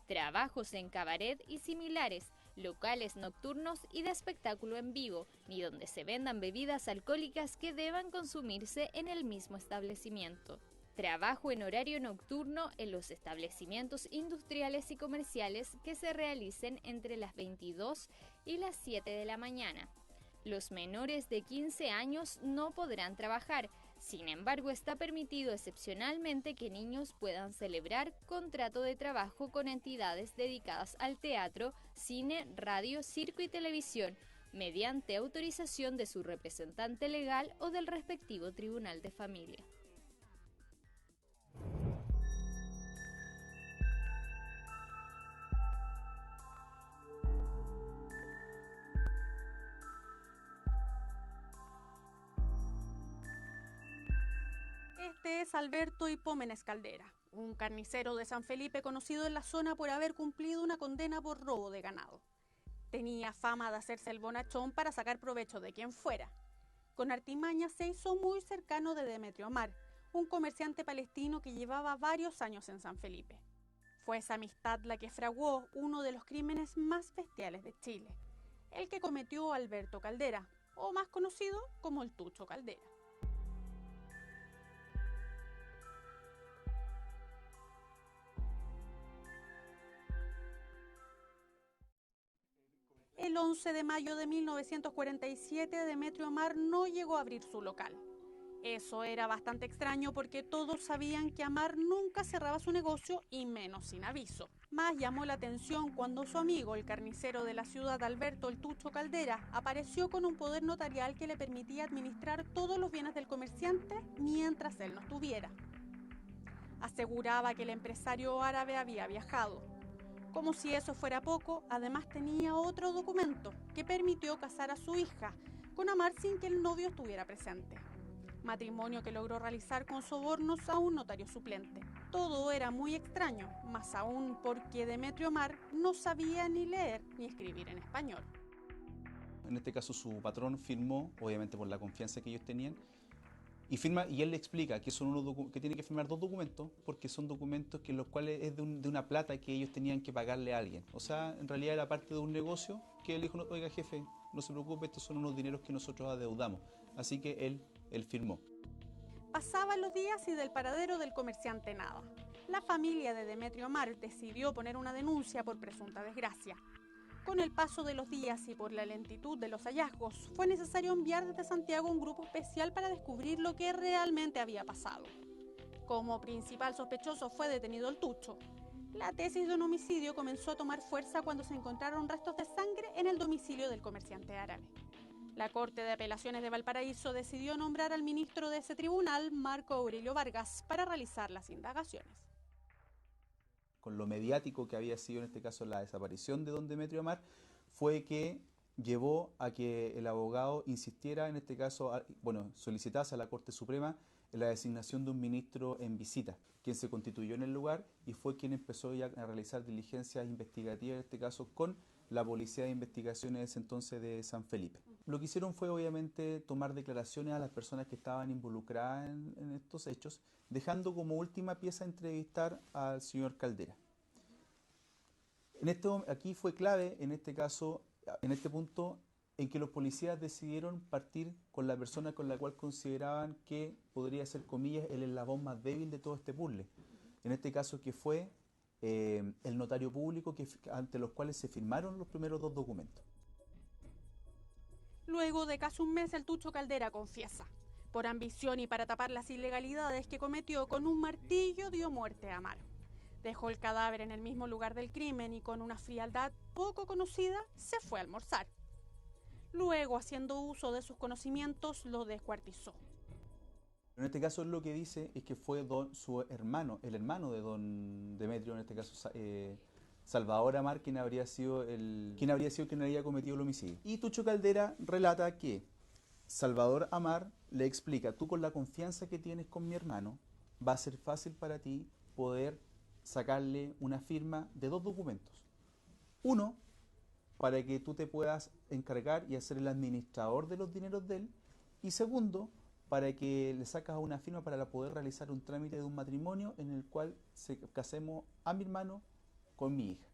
trabajos en cabaret y similares, locales nocturnos y de espectáculo en vivo, ni donde se vendan bebidas alcohólicas que deban consumirse en el mismo establecimiento. Trabajo en horario nocturno en los establecimientos industriales y comerciales que se realicen entre las 22 y las 7 de la mañana. Los menores de 15 años no podrán trabajar. Sin embargo, está permitido excepcionalmente que niños puedan celebrar contrato de trabajo con entidades dedicadas al teatro, cine, radio, circo y televisión, mediante autorización de su representante legal o del respectivo tribunal de familia. Este es Alberto Hipómenes Caldera, un carnicero de San Felipe conocido en la zona por haber cumplido una condena por robo de ganado. Tenía fama de hacerse el bonachón para sacar provecho de quien fuera. Con artimaña se hizo muy cercano de Demetrio Amar, un comerciante palestino que llevaba varios años en San Felipe. Fue esa amistad la que fraguó uno de los crímenes más bestiales de Chile, el que cometió Alberto Caldera, o más conocido como el Tucho Caldera. El 11 de mayo de 1947, Demetrio Amar no llegó a abrir su local. Eso era bastante extraño porque todos sabían que Amar nunca cerraba su negocio y menos sin aviso. Más llamó la atención cuando su amigo, el carnicero de la ciudad Alberto el Tucho Caldera, apareció con un poder notarial que le permitía administrar todos los bienes del comerciante mientras él no estuviera. Aseguraba que el empresario árabe había viajado. Como si eso fuera poco, además tenía otro documento que permitió casar a su hija con Amar sin que el novio estuviera presente. Matrimonio que logró realizar con sobornos a un notario suplente. Todo era muy extraño, más aún porque Demetrio Amar no sabía ni leer ni escribir en español. En este caso su patrón firmó, obviamente por la confianza que ellos tenían, y él le explica que que tiene que firmar 2 documentos porque son documentos que los cuales es de una plata que ellos tenían que pagarle a alguien. O sea, en realidad era parte de un negocio que él dijo, oiga jefe, no se preocupe, estos son unos dineros que nosotros adeudamos. Así que él firmó. Pasaban los días y del paradero del comerciante nada. La familia de Demetrio Amar decidió poner una denuncia por presunta desgracia. Con el paso de los días y por la lentitud de los hallazgos, fue necesario enviar desde Santiago un grupo especial para descubrir lo que realmente había pasado. Como principal sospechoso fue detenido el Tucho. La tesis de un homicidio comenzó a tomar fuerza cuando se encontraron restos de sangre en el domicilio del comerciante árabe. La Corte de Apelaciones de Valparaíso decidió nombrar al ministro de ese tribunal, Marco Aurelio Vargas, para realizar las indagaciones. Con lo mediático que había sido en este caso la desaparición de don Demetrio Amar, fue que llevó a que el abogado insistiera, en este caso, solicitase a la Corte Suprema la designación de un ministro en visita, quien se constituyó en el lugar y fue quien empezó ya a realizar diligencias investigativas, en este caso con la Policía de Investigaciones de ese entonces de San Felipe. Lo que hicieron fue obviamente tomar declaraciones a las personas que estaban involucradas en estos hechos, dejando como última pieza entrevistar al señor Caldera. Aquí fue clave, en este caso, en este punto, en que los policías decidieron partir con la persona con la cual consideraban que podría ser, comillas, el eslabón más débil de todo este puzzle. En este caso, que fue el notario público ante los cuales se firmaron los primeros 2 documentos. Luego de casi un mes, el Tucho Caldera confiesa. Por ambición y para tapar las ilegalidades que cometió, con un martillo dio muerte a Amar. Dejó el cadáver en el mismo lugar del crimen y con una frialdad poco conocida se fue a almorzar. Luego, haciendo uso de sus conocimientos, lo descuartizó. En este caso lo que dice es que fue su hermano, el hermano de don Demetrio, en este caso Salvador Amar, quien habría sido quien había cometido el homicidio. Y Tucho Caldera relata que Salvador Amar le explica: tú, con la confianza que tienes con mi hermano, va a ser fácil para ti poder sacarle una firma de 2 documentos. Uno, para que tú te puedas encargar y hacer el administrador de los dineros de él. Y segundo, para que le sacas una firma para poder realizar un trámite de un matrimonio en el cual casemos a mi hermano con mi hija.